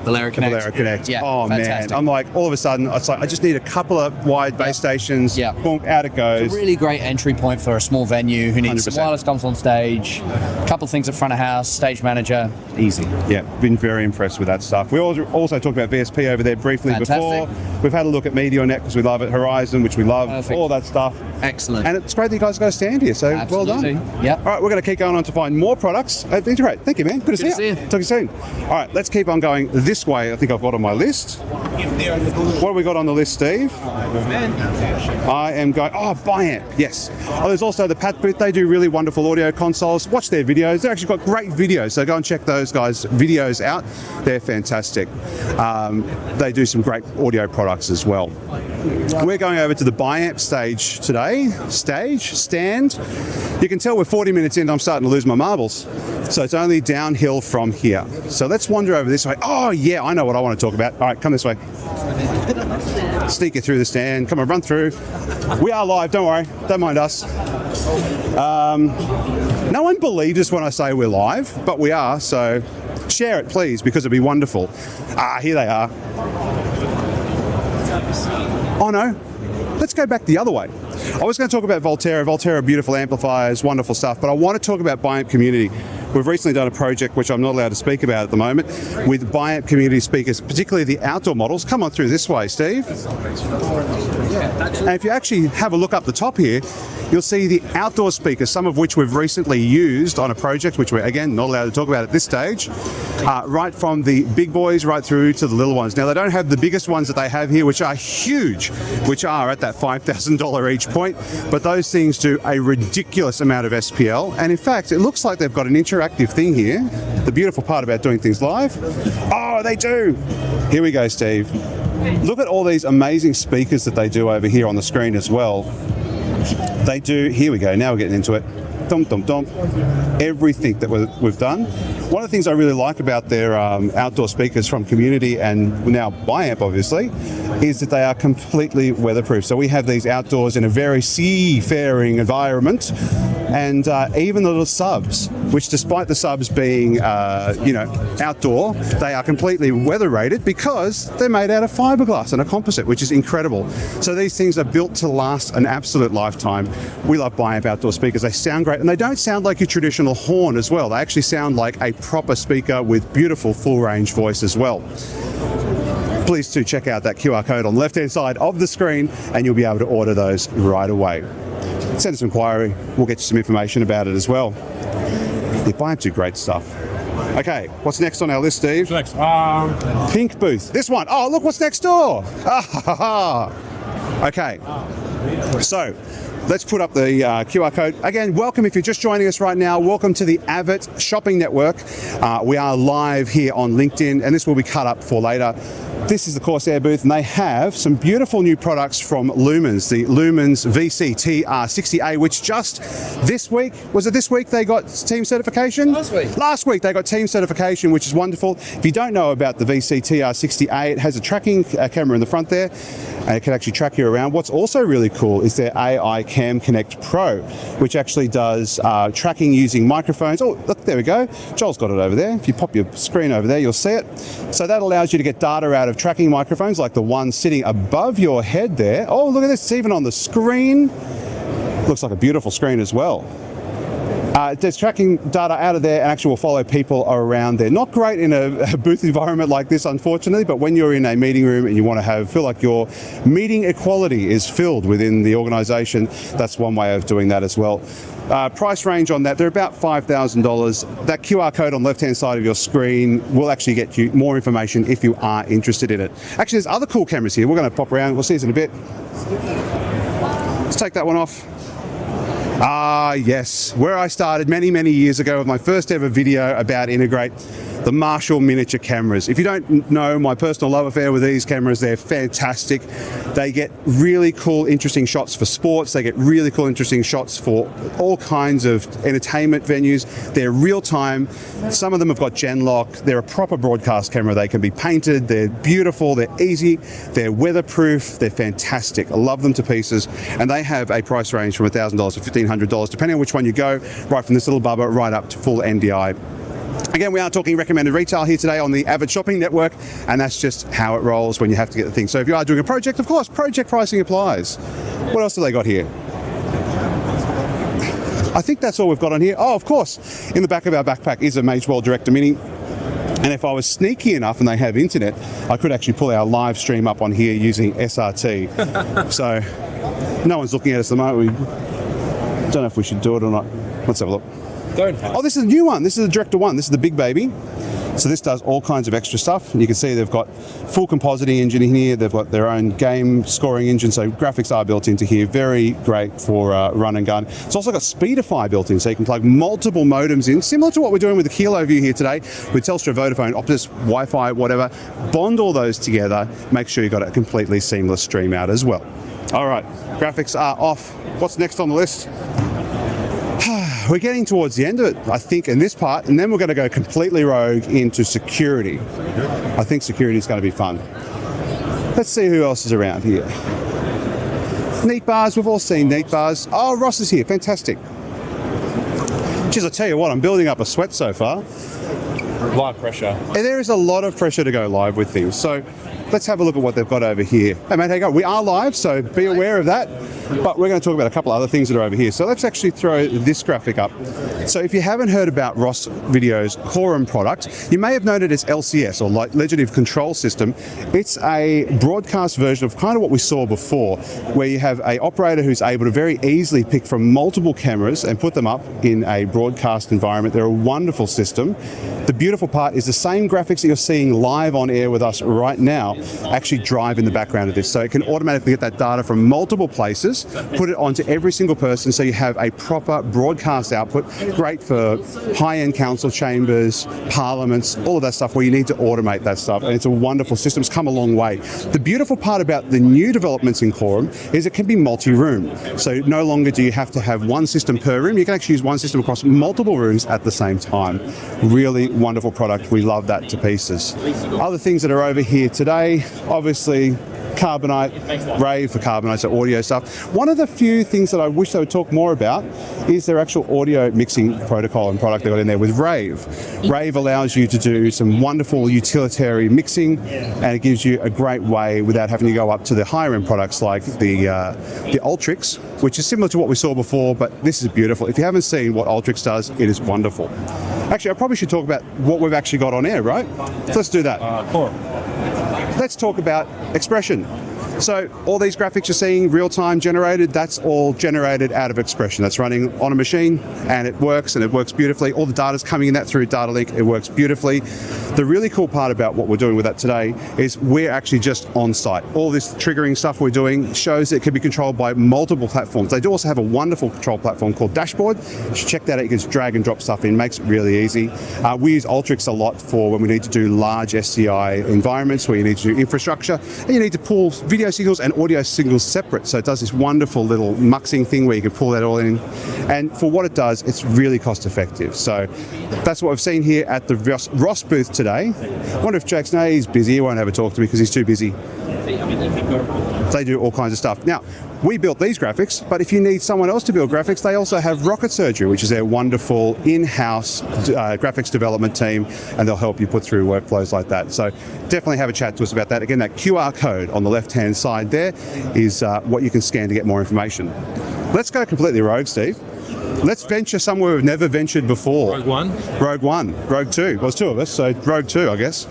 Bolero Connect. Bolero Connect. Yeah, oh fantastic. man, I'm like all of a sudden, it's like I just need a couple of wide base stations. Yeah. Boom, out it goes. It's a really great entry point for a small venue who needs 100%. some wireless comms on stage, a couple things at front of house, stage manager, easy. Yeah, been very impressed with that stuff. We also talked about VSP over there briefly Fantastic. before. We've had a look at Millionaire because we love it, Horizon, which we love, Perfect. all that stuff. Excellent. And it's great that you guys got a stand here, so Absolutely. well done. Yep. All right, we're going to keep going on to find more products at Integrate. Thank you, man. Good to to see see you. you. Talk to you soon. All right, let's keep on going this way. I think I've got on my list. What have we got on the list, Steve? I am going, Biamp, yes. Oh, there's also the Pat booth. They do really wonderful audio consoles. Watch their videos. They've actually got great videos, so go and check those guys' videos out. They're fantastic. They do some great audio products as well. We're going over to the Biamp stage today. Stand. You can tell we're 40 minutes in, I'm starting to lose my marbles. So it's only downhill from here. So let's wander over this way. Oh yeah, I know what I want to talk about. All right, come this way. Sneak you through the stand. Come on, run through. We are live, don't worry. Don't mind us. No one believes us when I say we're live, but we are, so share it please, because it'd be wonderful. Here they are. Oh no, let's go back the other way. I was going to talk about Volterra, beautiful amplifiers, wonderful stuff, but I want to talk about Biamp Community. We've recently done a project, which I'm not allowed to speak about at the moment, with Biamp Community speakers, particularly the outdoor models. Come on through this way, Steve. And if you actually have a look up the top here, you'll see the outdoor speakers, some of which we've recently used on a project, which we're, again, not allowed to talk about at this stage, right from the big boys right through to the little ones. Now, they don't have the biggest ones that they have here, which are huge, which are at that $5,000 each point, but those things do a ridiculous amount of SPL, and in fact, it looks like they've got an interactive thing here. The beautiful part about doing things live, oh, they do! Here we go, Steve. Look at all these amazing speakers that they do over here on the screen as well. They do, here we go, now we're getting into it. Dum, dum, dum. Everything that we've done. One of the things I really like about their outdoor speakers from Community and now Biamp, obviously, is that they are completely weatherproof. So we have these outdoors in a very seafaring environment, and even the little subs, which despite the subs being, outdoor, they are completely weather rated because they're made out of fiberglass and a composite, which is incredible. So these things are built to last an absolute lifetime. We love Biamp outdoor speakers. They sound great, and they don't sound like your traditional horn as well. They actually sound like a proper speaker with beautiful full range voice as well. Please do check out that QR code on the left hand side of the screen, and you'll be able to order those right away. send us an inquiry. We'll get you some information about it as well. You buy up to great stuff. Okay, what's next on our list, Steve? Next, Pink booth. This one. Oh, look what's next door. Okay, so let's put up the QR code. Again, welcome if you're just joining us right now. Welcome to the AVIT Shopping Network. We are live here on LinkedIn, and this will be cut up for later. This is the Corsair booth, and they have some beautiful new products from Lumens, the Lumens VCTR60A, which just this week, was it this week they got team certification? Last week they got team certification, which is wonderful. If you don't know about the VCTR60A, it has a tracking camera in the front there, and it can actually track you around. What's also really cool is their AI Cam Connect Pro, which actually does tracking using microphones. Oh, look, there we go. Joel's got it over there. If you pop your screen over there, you'll see it. So that allows you to get data out of tracking microphones like the one sitting above your head there. Oh, look at this, it's even on the screen. Looks like a beautiful screen as well. There's tracking data out of there and actually will follow people around there. Not great in a booth environment like this, unfortunately, but when you're in a meeting room and you want to feel like your meeting equality is filled within the organization, that's one way of doing that as well. Price range on that, they're about $5,000. That QR code on the left-hand side of your screen will actually get you more information if you are interested in it. Actually, there's other cool cameras here. We're going to pop around. We'll see this in a bit. Let's take that one off. Ah, yes, where I started many, many years ago with my first ever video about Integrate, the Marshall miniature cameras. If you don't know my personal love affair with these cameras, they're fantastic. They get really cool, interesting shots for sports. They get really cool, interesting shots for all kinds of entertainment venues. They're real time. Some of them have got gen lock. They're a proper broadcast camera. They can be painted. They're beautiful. They're easy. They're weatherproof. They're fantastic. I love them to pieces. And they have a price range from $1,000 to $1,500, depending on which one you go, right from this little bubba right up to full NDI. Again, we are talking recommended retail here today on the AVIT Shopping Network, and that's just how it rolls when you have to get the thing. So if you are doing a project, of course, project pricing applies. What else do they got here? I think that's all we've got on here. Oh, of course, in the back of our backpack is a Mage World Director Mini. And if I was sneaky enough and they have internet, I could actually pull our live stream up on here using SRT. So no one's looking at us at the moment. We don't know if we should do it or not. Let's have a look. Oh, this is a new one. This is the Director 1. This is the big baby. So this does all kinds of extra stuff. And you can see they've got full compositing engine in here. They've got their own game scoring engine. So graphics are built into here. Very great for run and gun. It's also got Speedify built in. So you can plug multiple modems in, similar to what we're doing with the Kilo View here today with Telstra, Vodafone, Optus, Wi-Fi, whatever. Bond all those together. Make sure you've got a completely seamless stream out as well. All right, graphics are off. What's next on the list? We're getting towards the end of it, I think, in this part, and then we're going to go completely rogue into security. I think security is going to be fun. Let's see who else is around here. Neat bars, we've all seen neat bars. Oh, Ross is here, fantastic. Geez, I tell you what, I'm building up a sweat so far. Live pressure. And there is a lot of pressure to go live with things. So let's have a look at what they've got over here. Hey mate, how you going? We are live, so be aware of that. But we're going to talk about a couple other things that are over here. So let's actually throw this graphic up. So if you haven't heard about Ross Video's Quorum product, you may have known it as LCS, or Legislative Control System. It's a broadcast version of kind of what we saw before, where you have an operator who's able to very easily pick from multiple cameras and put them up in a broadcast environment. They're a wonderful system. The beautiful part is the same graphics that you're seeing live on air with us right now actually drive in the background of this. So it can automatically get that data from multiple places, put it onto every single person, so you have a proper broadcast output. Great for high-end council chambers, parliaments, all of that stuff where you need to automate that stuff. And it's a wonderful system. It's come a long way. The beautiful part about the new developments in Quorum is it can be multi-room. So no longer do you have to have one system per room. You can actually use one system across multiple rooms at the same time. Really wonderful product. We love that to pieces. Other things that are over here today, obviously Carbonite, Rave for Carbonite, so audio stuff. One of the few things that I wish they would talk more about is their actual audio mixing protocol and product they got in there with Rave. Rave allows you to do some wonderful utilitarian mixing, and it gives you a great way without having to go up to the higher end products like the Ultrix, which is similar to what we saw before, but this is beautiful. If you haven't seen what Ultrix does, it is wonderful. Actually, I probably should talk about what we've actually got on air, right? So let's do that. Cool. Let's talk about expression. So all these graphics you're seeing real-time generated, that's all generated out of Expression. That's running on a machine and it works beautifully. All the data's coming in that through data link. It works beautifully. The really cool part about what we're doing with that today is we're actually just on site. All this triggering stuff we're doing shows it can be controlled by multiple platforms. They do also have a wonderful control platform called Dashboard. You should check that out. You can just drag and drop stuff in, makes it really easy. We use Ultrix a lot for when we need to do large SCI environments where you need to do infrastructure and you need to pull video signals and audio signals separate. So it does this wonderful little muxing thing where you can pull that all in. And for what it does, it's really cost effective. So that's what we've seen here at the Ross booth today. I wonder if Jackson, he's busy. He won't have a talk to me because he's too busy. They do all kinds of stuff. Now, we built these graphics, but if you need someone else to build graphics, they also have Rocket Surgery, which is their wonderful in-house graphics development team, and they'll help you put through workflows like that. So definitely have a chat to us about that. Again, that QR code on the left-hand side there is what you can scan to get more information. Let's go completely rogue, Steve. Let's venture somewhere we've never ventured before. Rogue One? Rogue One. Rogue Two. Well, there's two of us, so Rogue Two, I guess.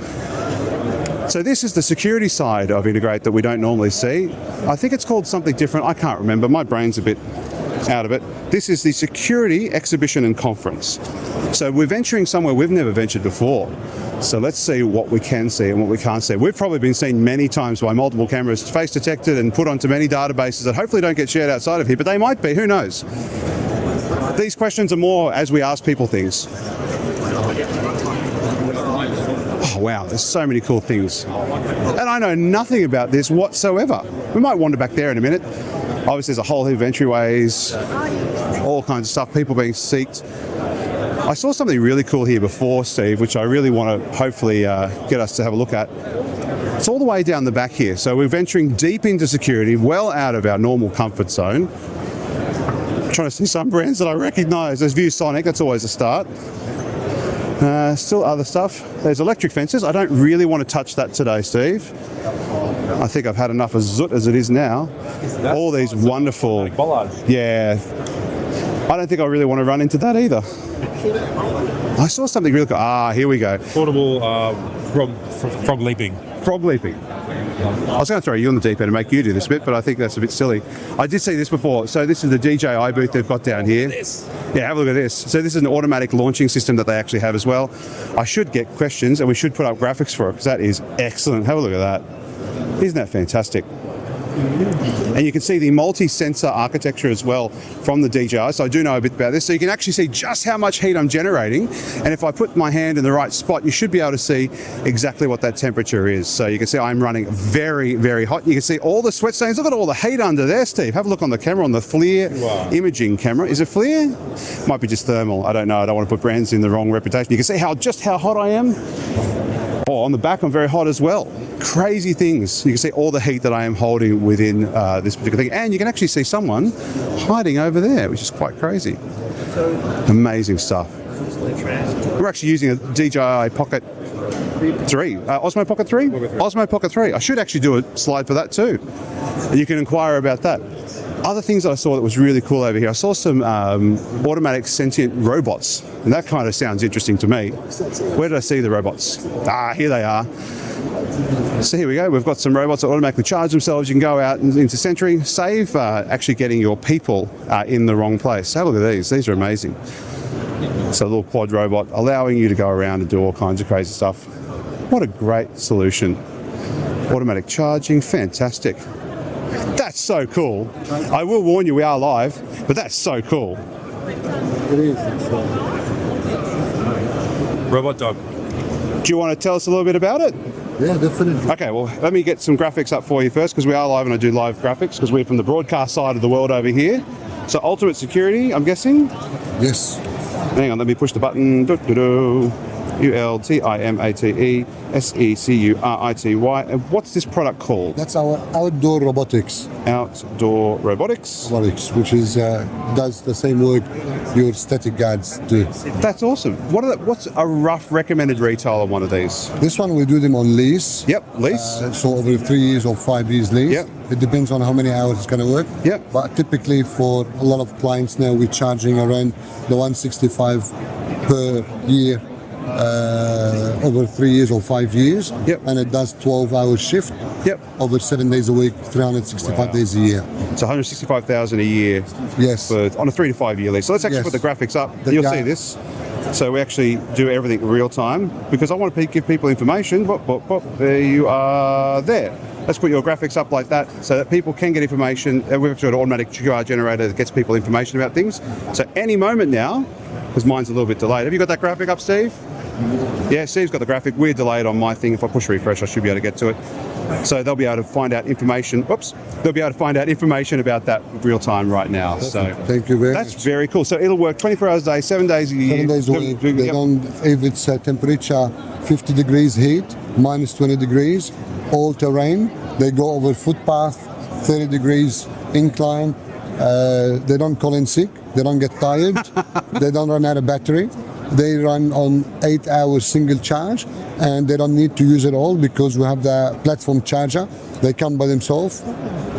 So this is the security side of Integrate that we don't normally see. I think it's called something different. I can't remember. My brain's a bit out of it. This is the Security Exhibition and Conference. So we're venturing somewhere we've never ventured before. So let's see what we can see and what we can't see. We've probably been seen many times by multiple cameras, face detected and put onto many databases that hopefully don't get shared outside of here, but they might be, who knows? These questions are more as we ask people things. Oh wow, there's so many cool things. And I know nothing about this whatsoever. We might wander back there in a minute. Obviously there's a whole heap of entryways, all kinds of stuff, people being seeked. I saw something really cool here before, Steve, which I really want to hopefully get us to have a look at. It's all the way down the back here. So we're venturing deep into security, well out of our normal comfort zone. I'm trying to see some brands that I recognise. There's ViewSonic, that's always a start. Still other stuff. There's electric fences. I don't really want to touch that today, Steve. I think I've had enough of Zoot as it is now. All these wonderful... Yeah. I don't think I really want to run into that either. I saw something really cool. Ah, here we go. Portable frog leaping. Frog leaping. I was going to throw you on the deep end and make you do this bit, but I think that's a bit silly. I did see this before. So this is the DJI booth they've got down here. Yeah, have a look at this. So this is an automatic launching system that they actually have as well. I should get questions and we should put up graphics for it because that is excellent. Have a look at that. Isn't that fantastic? And you can see the multi-sensor architecture as well from the DJI, so I do know a bit about this. So you can actually see just how much heat I'm generating, and if I put my hand in the right spot, you should be able to see exactly what that temperature is. So you can see I'm running very, very hot. You can see all the sweat stains. Look at all the heat under there, Steve. Have a look on the camera, on the FLIR imaging camera. Is it FLIR? Might be just thermal. I don't know. I don't want to put brands in the wrong reputation. You can see just how hot I am. Oh, on the back, I'm very hot as well. Crazy things. You can see all the heat that I am holding within this particular thing. And you can actually see someone hiding over there, which is quite crazy. Amazing stuff. We're actually using a DJI Pocket 3. Osmo Pocket 3? Osmo Pocket 3. I should actually do a slide for that too. And you can inquire about that. Other things that I saw that was really cool over here, I saw some automatic sentient robots, and that kind of sounds interesting to me. Where did I see the robots? Ah, here they are. So here we go, we've got some robots that automatically charge themselves. You can go out into Sentry, save actually getting your people in the wrong place. Have a look at these are amazing. So a little quad robot allowing you to go around and do all kinds of crazy stuff. What a great solution. Automatic charging, fantastic. That's so cool. I will warn you, we are live, but that's so cool. It is. Robot dog. Do you want to tell us a little bit about it? Yeah, definitely. Okay, well, let me get some graphics up for you first, because we are live and I do live graphics, because we're from the broadcast side of the world over here. So ultimate security, I'm guessing? Yes. Hang on, let me push the button. ULTIMATE SECURITY. And what's this product called? That's our outdoor robotics. Outdoor robotics. Which is does the same work your static guards do. That's awesome. What's a rough recommended retail on one of these? This one we do them on lease. Yep, lease. So over 3 years or 5 years lease. Yep. It depends on how many hours it's going to work. Yep. But typically for a lot of clients now we're charging around the 165 per year over 3 years or 5 years. Yep. And it does 12-hour shift. Yep. Over 7 days a week, 365 days a year. It's 165,000 a year. Yes. On a 3 to 5 year lease. So let's actually Yes. put the graphics up. The You'll guy- see this. So we actually do everything in real time because I want to give people information. There you are there. Let's put your graphics up like that so that people can get information. And we've got an automatic QR generator that gets people information about things. So any moment now, because mine's a little bit delayed. Have you got that graphic up, Steve? Yeah, Steve's got the graphic. We're delayed on my thing. If I push refresh, I should be able to get to it. So they'll be able to find out information. They'll be able to find out information about that real time right now. So Thank you very that's much. very cool. So it'll work 24 hours a day, 7 days a year. 7 days a week. They Yep. don't, if it's temperature 50 degrees heat, minus 20 degrees, all terrain, they go over footpath, 30 degrees incline. They don't call in sick. They don't get tired. They don't run out of battery. They run on 8 hours single charge, and they don't need to use it all because we have the platform charger. They come by themselves,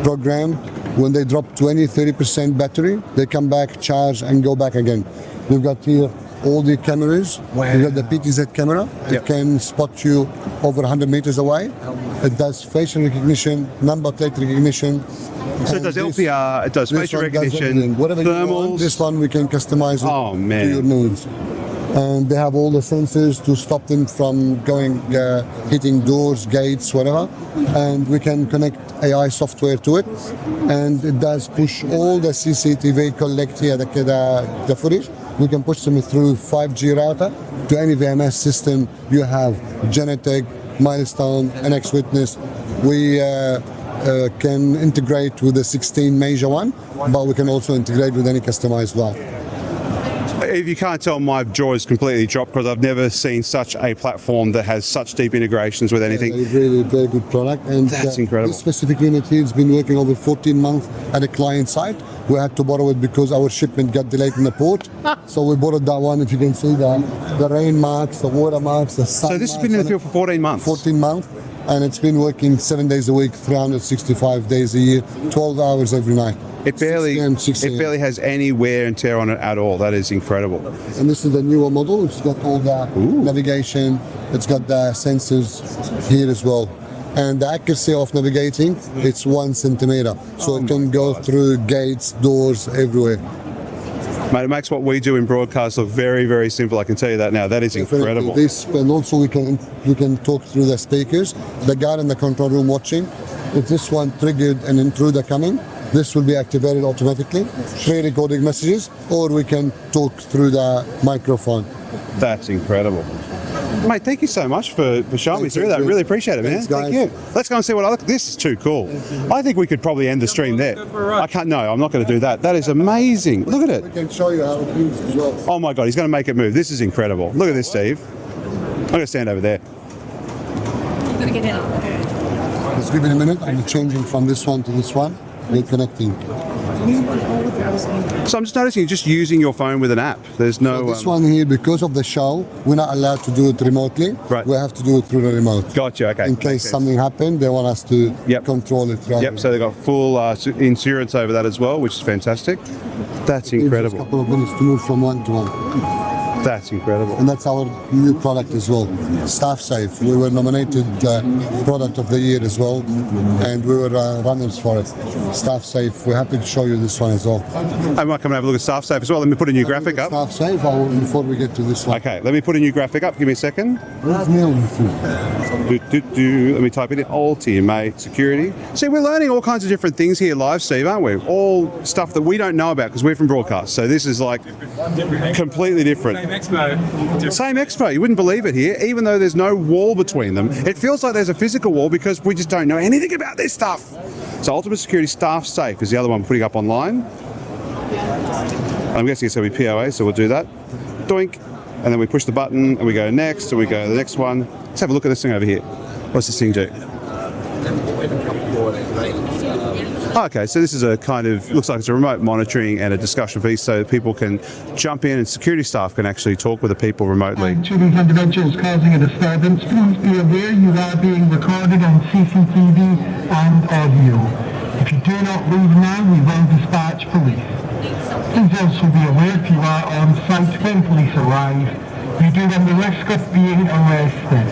program. When they drop 20-30% battery, they come back, charge, and go back again. We've got here all the cameras. We've got the PTZ camera. It can spot you over 100 meters away. It does facial recognition, number plate recognition. So it does LPR, it does facial recognition, whatever you want. thermals. This one we can customize it Oh, man. to your needs. And they have all the sensors to stop them from going, hitting doors, gates, whatever. And we can connect AI software to it. And it does push all the CCTV collect here, the footage. We can push them through 5G router to any VMS system you have. Genetec, Milestone, NX Witness. We can integrate with the 16 major one, but we can also integrate with any customized one. If you can't tell, my jaw is completely dropped because I've never seen such a platform that has such deep integrations with anything. A really very good product. And That's incredible. This specific unit here has been working over 14 months at a client site. We had to borrow it because our shipment got delayed in the port. So we borrowed that one. If you can see the rain marks, the water marks, the sun So this has marks been in the on field it. for 14 months. 14 months. And it's been working 7 days a week, 365 days a year, 12 hours every night. It barely, 6 a.m., 6 it a.m. barely has any wear and tear on it at all. That is incredible. And this is the newer model. It's got all the navigation. It's got the sensors here as well. And the accuracy of navigating, it's 1 centimeter. So it can go through gates, doors, everywhere. Mate, it makes what we do in broadcast look very, very simple. I can tell you that now. That is incredible. This, and also we can talk through the speakers. The guy in the control room watching, if this one triggered an intruder coming, this will be activated automatically, pre-recording messages, or we can talk through the microphone. That's incredible. Mate, thank you so much for showing me Thanks, through that. Adrian. Really appreciate it, man. Thanks, Thank guys. you. Let's go and see what other. This is too cool. I think we could probably end the stream there. I can't. No, I'm not going to do that. That is amazing. Look at We it. can show you how it moves as well. Oh my God, he's going to make it move. This is incredible. Look at this, Steve. I'm going to stand over there. I'm gonna get in. Let's give it a minute. I'm changing from this one to this one. We're connecting. So I'm just noticing you're just using your phone with an app. There's no. This one here, because of the show, we're not allowed to do it remotely. Right. We have to do it through the remote. Gotcha. Okay. In Makes case sense. something happened, they want us to Yep. control it. Right. Yep. So they've got full insurance over that as well, which is fantastic. That's It gives us a incredible. couple of minutes to move from one to one. That's incredible. And that's our new product as well. Staff Safe. We were nominated Product of the Year as well, and we were runners for it. Staff Safe. We're happy to show you this one as well. I might come and have a look at Staff Safe as well. Let me put a new graphic up. Staff Safe. Before we get to this one. Okay, let me put a new graphic up. Give me a second. Where's Neil? Let me type it in. Ultimate security. See, we're learning all kinds of different things here live, Steve, aren't we? All stuff that we don't know about because we're from broadcast. So this is like completely different. Same expo. You wouldn't believe it here, even though there's no wall between them. It feels like there's a physical wall because we just don't know anything about this stuff. So Ultimate Security Staff Safe is the other one I'm putting up online. I'm guessing it's going to be POA, so we'll do that. Doink. And then we push the button and we go next and we go to the next one. Let's have a look at this thing over here. What's this thing do? Okay, so this is a kind of, looks like it's a remote monitoring and a discussion piece so people can jump in and security staff can actually talk with the people remotely. To these individuals causing a disturbance, please be aware you are being recorded on CCTV and audio. If you do not leave now, we will dispatch police. Please also be aware if you are on site when police arrive, You do run the risk of being arrested.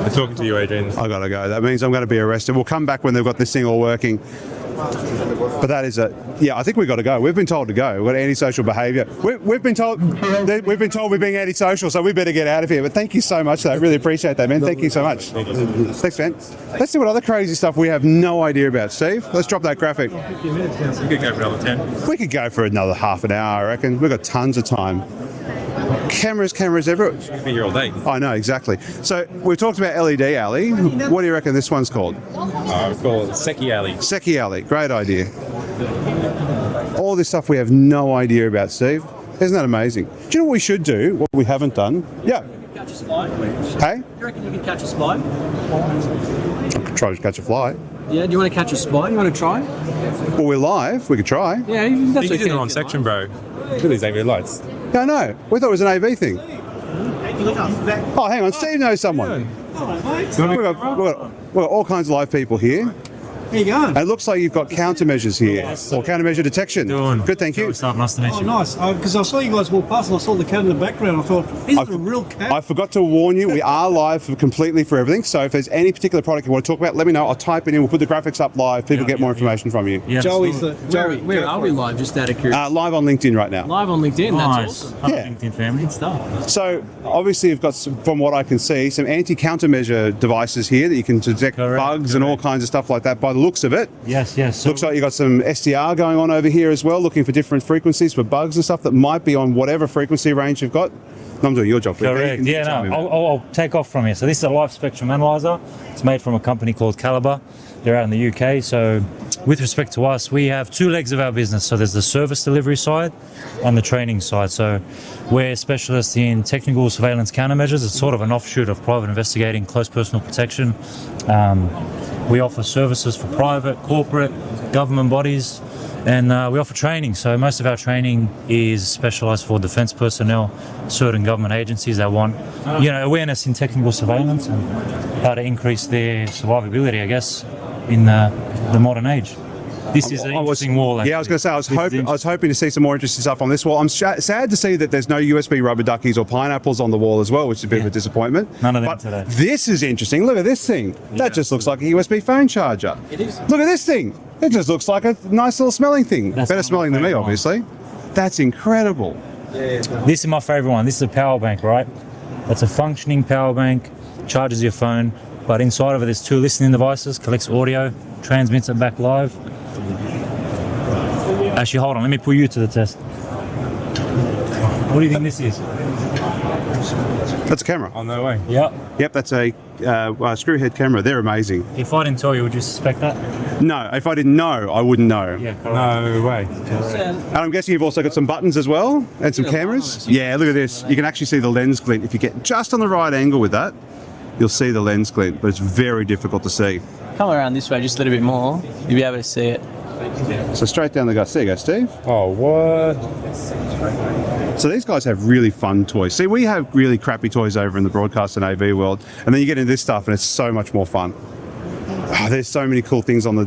I'm talking to you, Adrian. I gotta go. That means I'm going to be arrested. We'll come back when they've got this thing all working. But that is yeah. I think we've got to go. We've been told to go. We've got antisocial behaviour. We've been told we're being antisocial, so we better get out of here. But thank you so much. I really appreciate that, man. Thank you so much. Thanks, man. Let's see what other crazy stuff we have no idea about. Steve, let's drop that graphic. We could go for another 10. We could go for another half an hour. I reckon we've got tons of time. Cameras everywhere. We could be here all day. I know, exactly. So we've talked about LED Alley. What do you reckon this one's called? It's called Seki Alley. Seki Alley. Great idea. All this stuff we have no idea about, Steve. Isn't that amazing? Do you know what we should do? What we haven't done? Yeah. Catch a spy. Hey? You reckon you can catch a spy? Try to catch a fly. Yeah, do you want to catch a spy? You want to try? Well, we're live. We could try. Yeah, that's You okay. did it on section, bro. Look at these AV lights. Yeah, I know. We thought it was an AV thing. Oh, hang on. Steve knows someone. We've got all kinds of live people here. There you go. And it looks like you've got countermeasures here, or countermeasure detection. Good, thank you. Nice to meet you. Oh, nice. Because I saw you guys walk past and I saw the cat in the background. I thought, he's a real cat. I forgot to warn you, we are live completely for everything. So if there's any particular product you want to talk about, let me know. I'll type it in. We'll put the graphics up live. People get more information from you. Yeah, Joey's the... Joey, where are we live? Just out of curiosity. Live on LinkedIn right now. Live on LinkedIn. That's awesome. Yeah. LinkedIn family. Good stuff. So obviously you've got, from what I can see, some anti-countermeasure devices here that you can detect bugs and all kinds of stuff like that by the looks of it. Yes. So looks like you've got some SDR going on over here as well, looking for different frequencies for bugs and stuff that might be on whatever frequency range you've got. I'm doing your job. Correct. Yeah, no, I'll take off from here. So this is a live spectrum analyzer. It's made from a company called Calibre. They're out in the UK. So with respect to us, we have two legs of our business. So there's the service delivery side and the training side. So we're specialists in technical surveillance countermeasures. It's sort of an offshoot of private investigating, close personal protection. We offer services for private, corporate, government bodies, and we offer training. So most of our training is specialised for defence personnel, certain government agencies that want, awareness in technical surveillance and how to increase their survivability, I guess, in the modern age. This is an interesting wall. Actually. Yeah, I was going to say, I was hoping to see some more interesting stuff on this wall. I'm sad to see that there's no USB rubber duckies or pineapples on the wall as well, which is a bit of a disappointment. None of them today. This is interesting. Look at this thing. That just looks like a USB phone charger. It is. Look at this thing. It just looks like a nice little smelling thing. That's better smelling than me, obviously. That's incredible. This is my favourite one. This is a power bank, right? That's a functioning power bank, charges your phone, but inside of it there's two listening devices, collects audio, transmits it back live. Actually, hold on, let me put you to the test. What do you think this is? That's a camera. On their way. Yep, that's a screw head camera. They're amazing. If I didn't tell you, would you suspect that? No, if I didn't know, I wouldn't know. Yeah, correct. No way. And I'm guessing you've also got some buttons as well and some cameras. Yeah, look at this. You can actually see the lens glint. If you get just on the right angle with that, you'll see the lens glint, but it's very difficult to see. Come around this way just a little bit more. You'll be able to see it. So straight down the guts. There you go, Steve. Oh, what? So these guys have really fun toys. See, we have really crappy toys over in the broadcast and AV world, and then you get into this stuff and it's so much more fun. Oh, there's so many cool things on the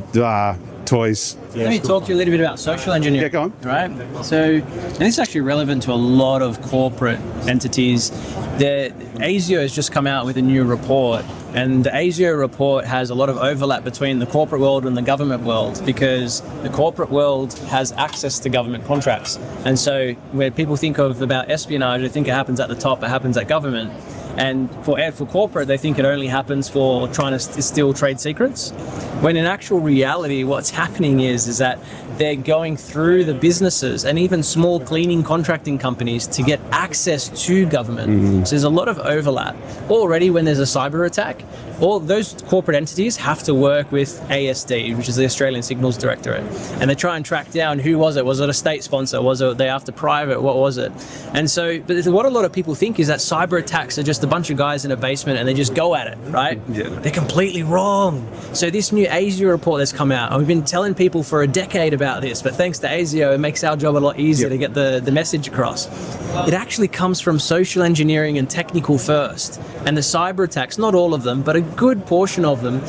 toys. Let me talk to you a little bit about social engineering. Yeah, go on. Right? So, and this is actually relevant to a lot of corporate entities. The ASIO has just come out with a new report, and the ASIO report has a lot of overlap between the corporate world and the government world, because the corporate world has access to government contracts. And so where people think of about espionage, they think it happens at the top, it happens at government. And for corporate, they think it only happens for trying to steal trade secrets. When in actual reality, what's happening is that they're going through the businesses and even small cleaning contracting companies to get access to government. So there's a lot of overlap. Already when there's a cyber attack, all those corporate entities have to work with ASD, which is the Australian Signals Directorate. And they try and track down who was it? Was it a state sponsor? Was it they after private? What was it? And so, but what a lot of people think is that cyber attacks are just a bunch of guys in a basement and they just go at it, right? Yeah. They're completely wrong. So this new ASIO report that's come out, and we've been telling people for a decade about this, but thanks to ASIO, it makes our job a lot easier to get the message across. It actually comes from social engineering and technical first. And the cyber attacks, not all of them, but a good portion of them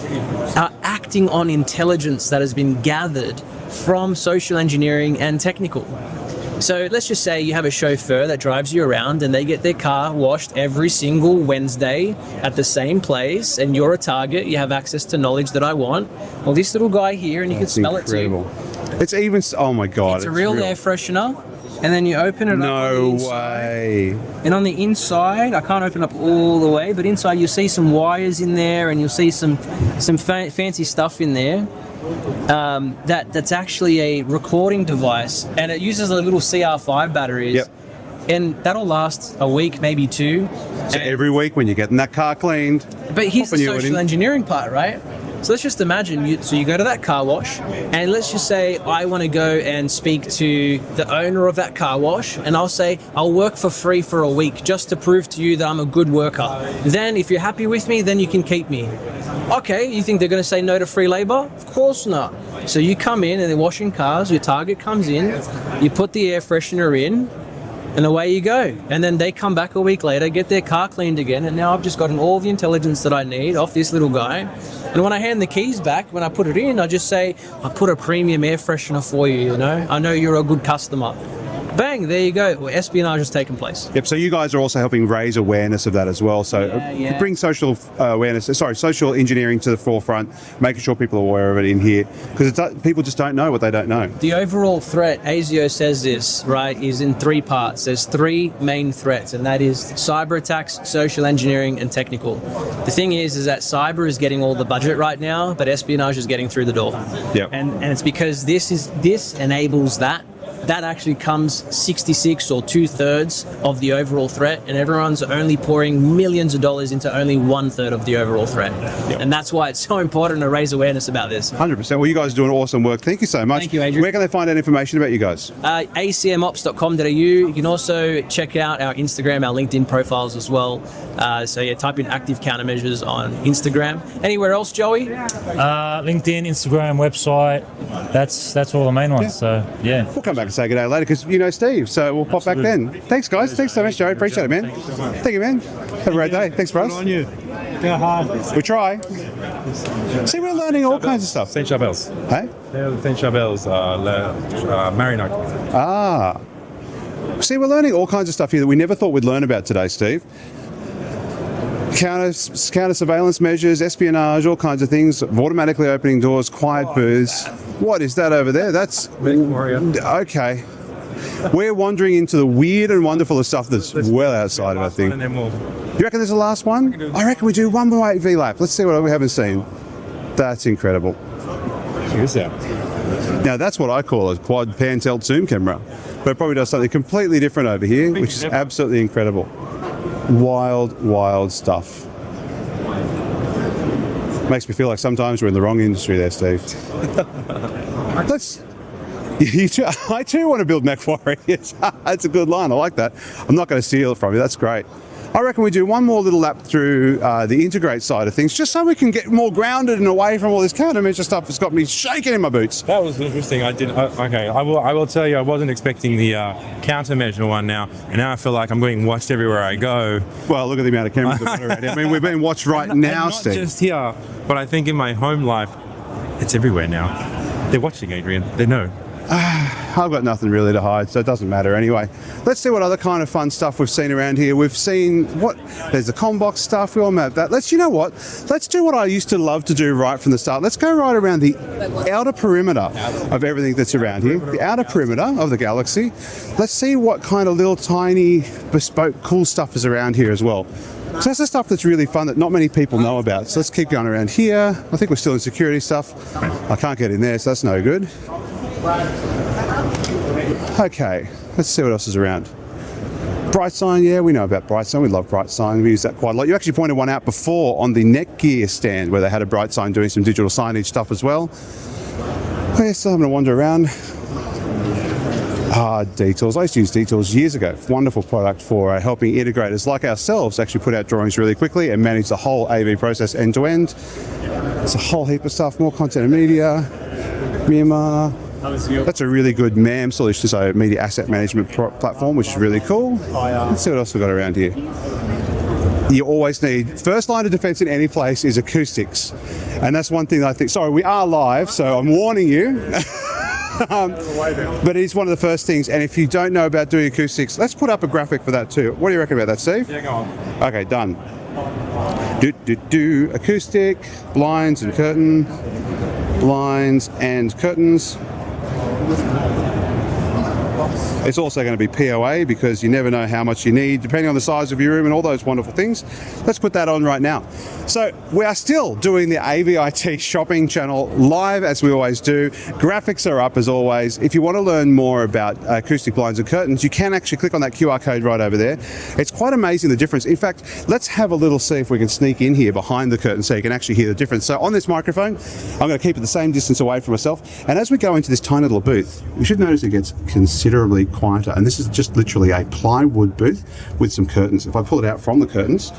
are acting on intelligence that has been gathered from social engineering and technical. So let's just say you have a chauffeur that drives you around and they get their car washed every single Wednesday at the same place, and you're a target, you have access to knowledge that I want. Well, this little guy here, and you can smell incredible. it too. It's even, oh my God. It's a real air freshener. And then you open it up. No way. And on the inside, I can't open up all the way, but inside you'll see some wires in there, and you'll see some fancy stuff in there. That's actually a recording device, and it uses a little CR5 batteries. Yep. And that'll last a week, maybe 2. So every week when you're getting that car cleaned. But here's the popping you in. social engineering part, right? So let's just imagine you go to that car wash, and let's just say I want to go and speak to the owner of that car wash, and I'll say I'll work for free for a week just to prove to you that I'm a good worker. Then if you're happy with me, then you can keep me. Okay, you think they're going to say no to free labor? Of course not. So you come in and they're washing cars, your target comes in, you put the air freshener in, and away you go. And then they come back a week later, get their car cleaned again, and now I've just gotten all the intelligence that I need off this little guy. And when I hand the keys back, when I put it in, I just say, I put a premium air freshener for you, you know? I know you're a good customer. Bang, there you go. Well, espionage has taken place. Yep, so you guys are also helping raise awareness of that as well. So bring social social engineering to the forefront, making sure people are aware of it in here, because people just don't know what they don't know. The overall threat, ASIO says this, right, is in 3 parts. There's 3 main threats, and that is cyber attacks, social engineering, and technical. The thing is that cyber is getting all the budget right now, but espionage is getting through the door. Yep. And it's because this enables that. That actually comes 66 or 2/3 of the overall threat, and everyone's only pouring millions of dollars into only 1/3 of the overall threat. Yep. And that's why it's so important to raise awareness about this. 100%. Well, you guys are doing awesome work. Thank you so much. Thank you, Adrian. Where can they find out information about you guys? acmops.com.au. You can also check out our Instagram, our LinkedIn profiles as well. Type in active countermeasures on Instagram. Anywhere else, Joey? LinkedIn, Instagram, website. That's all the main ones. So yeah. We'll come back and say good day later because you know Steve, so we'll pop back then. Thanks, guys. Thanks so much, Joey. Appreciate it, man. Thank you, man. Have a great day. Thanks, bros. Good on you. Go hard. We try. See, we're learning all kinds of stuff. Saint Chabels. Hey? Saint Chabels, Marinac. Ah. See, we're learning all kinds of stuff here that we never thought we'd learn about today, Steve. Counter surveillance measures, espionage, all kinds of things, automatically opening doors, quiet booths. What is that over there? That's okay. We're wandering into the weird and wonderful stuff that's well outside of our thing. You reckon there's a last one? I reckon we do one more AV lap. Let's see what we haven't seen. That's incredible. Here's that. Now that's what I call a quad pan tilt zoom camera, but it probably does something completely different over here, which is absolutely incredible. Wild, wild stuff. Makes me feel like sometimes we're in the wrong industry there, Steve. I too want to build mech warriors. That's a good line. I like that. I'm not going to steal it from you. That's great. I reckon we do one more little lap through the Integrate side of things, just so we can get more grounded and away from all this countermeasure stuff that's got me shaking in my boots. That was interesting. I will tell you, I wasn't expecting the countermeasure one now, and now I feel like I'm being watched everywhere I go. Well, look at the amount of cameras that are around here. I mean, we're being watched right now, not Steve. Not just here, but I think in my home life, it's everywhere now. They're watching, Adrian. They know. I've got nothing really to hide, so it doesn't matter anyway. Let's see what other kind of fun stuff we've seen around here. We've seen there's the Combox stuff, we all know that. Let's do what I used to love to do right from the start. Let's go right around the outer perimeter of everything that's around here, the outer perimeter of the galaxy. Let's see what kind of little tiny bespoke cool stuff is around here as well. So that's the stuff that's really fun that not many people know about. So let's keep going around here. I think we're still in security stuff. I can't get in there, so that's no good. Okay, let's see what else is around. Bright sign, yeah, we know about bright sign. We love bright sign. We use that quite a lot. You actually pointed one out before on the Netgear stand where they had a bright sign doing some digital signage stuff as well. We're still having to wander around. Details. I used to use Details years ago. Wonderful product for helping integrators like ourselves actually put out drawings really quickly and manage the whole AV process end to end. It's a whole heap of stuff. More content and media. Myanmar. That's a really good MAM solution, so media asset management platform, which is really cool. Let's see what else we've got around here. You always need, first line of defense in any place is acoustics. And that's one thing that I think, sorry, we are live, so I'm warning you. But it is one of the first things. And if you don't know about doing acoustics, let's put up a graphic for that too. What do you reckon about that, Steve? Yeah, go on. Okay, done. Acoustic, blinds and curtains. Blinds and curtains. It's also going to be POA because you never know how much you need depending on the size of your room and all those wonderful things. Let's put that on right now. So we are still doing the AVIT shopping channel live as we always do. Graphics are up as always. If you want to learn more about acoustic blinds and curtains, you can actually click on that QR code right over there. It's quite amazing the difference. In fact, let's have a little see if we can sneak in here behind the curtain so you can actually hear the difference. So on this microphone, I'm going to keep it the same distance away from myself. And as we go into this tiny little booth, you should notice it gets considerably quieter. And this is just literally a plywood booth with some curtains. If I pull it out from the curtains,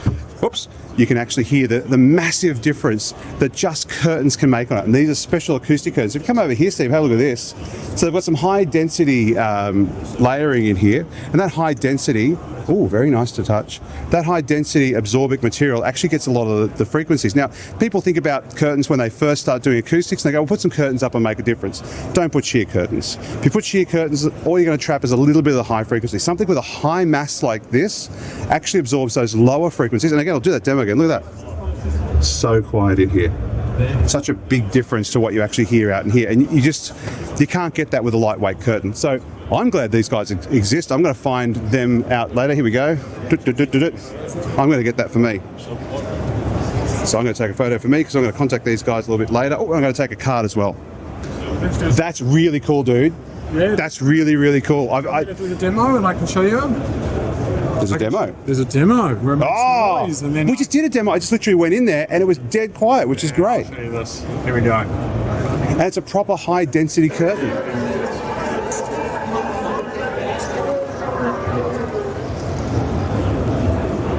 whoops, you can actually hear the massive difference that just curtains can make on it. And these are special acoustic curtains. If you come over here, Steve, have a look at this. So they've got some high density layering in here. And that high density, oh, very nice to touch. That high density absorbic material actually gets a lot of the frequencies. Now, people think about curtains when they first start doing acoustics and they go, well, put some curtains up and make a difference. Don't put sheer curtains. If you put sheer curtains, all you're going to trap is a little bit of the high frequency. Something with a high mass like this actually absorbs those lower frequencies. And again, I'll do that demo again. Look at that. So quiet in here. Such a big difference to what you actually hear out in here. And you can't get that with a lightweight curtain. So I'm glad these guys exist. I'm going to find them out later. Here we go. I'm going to get that for me. So I'm going to take a photo for me because I'm going to contact these guys a little bit later. Oh, I'm going to take a card as well. That's really cool, dude. Yeah. That's really, really cool. I do a demo and I can show you. There's a demo. There's a demo. Where it makes noise and then we just did a demo. I just literally went in there and it was dead quiet, which is great. I'll show you this. Here we go. And it's a proper high density curtain.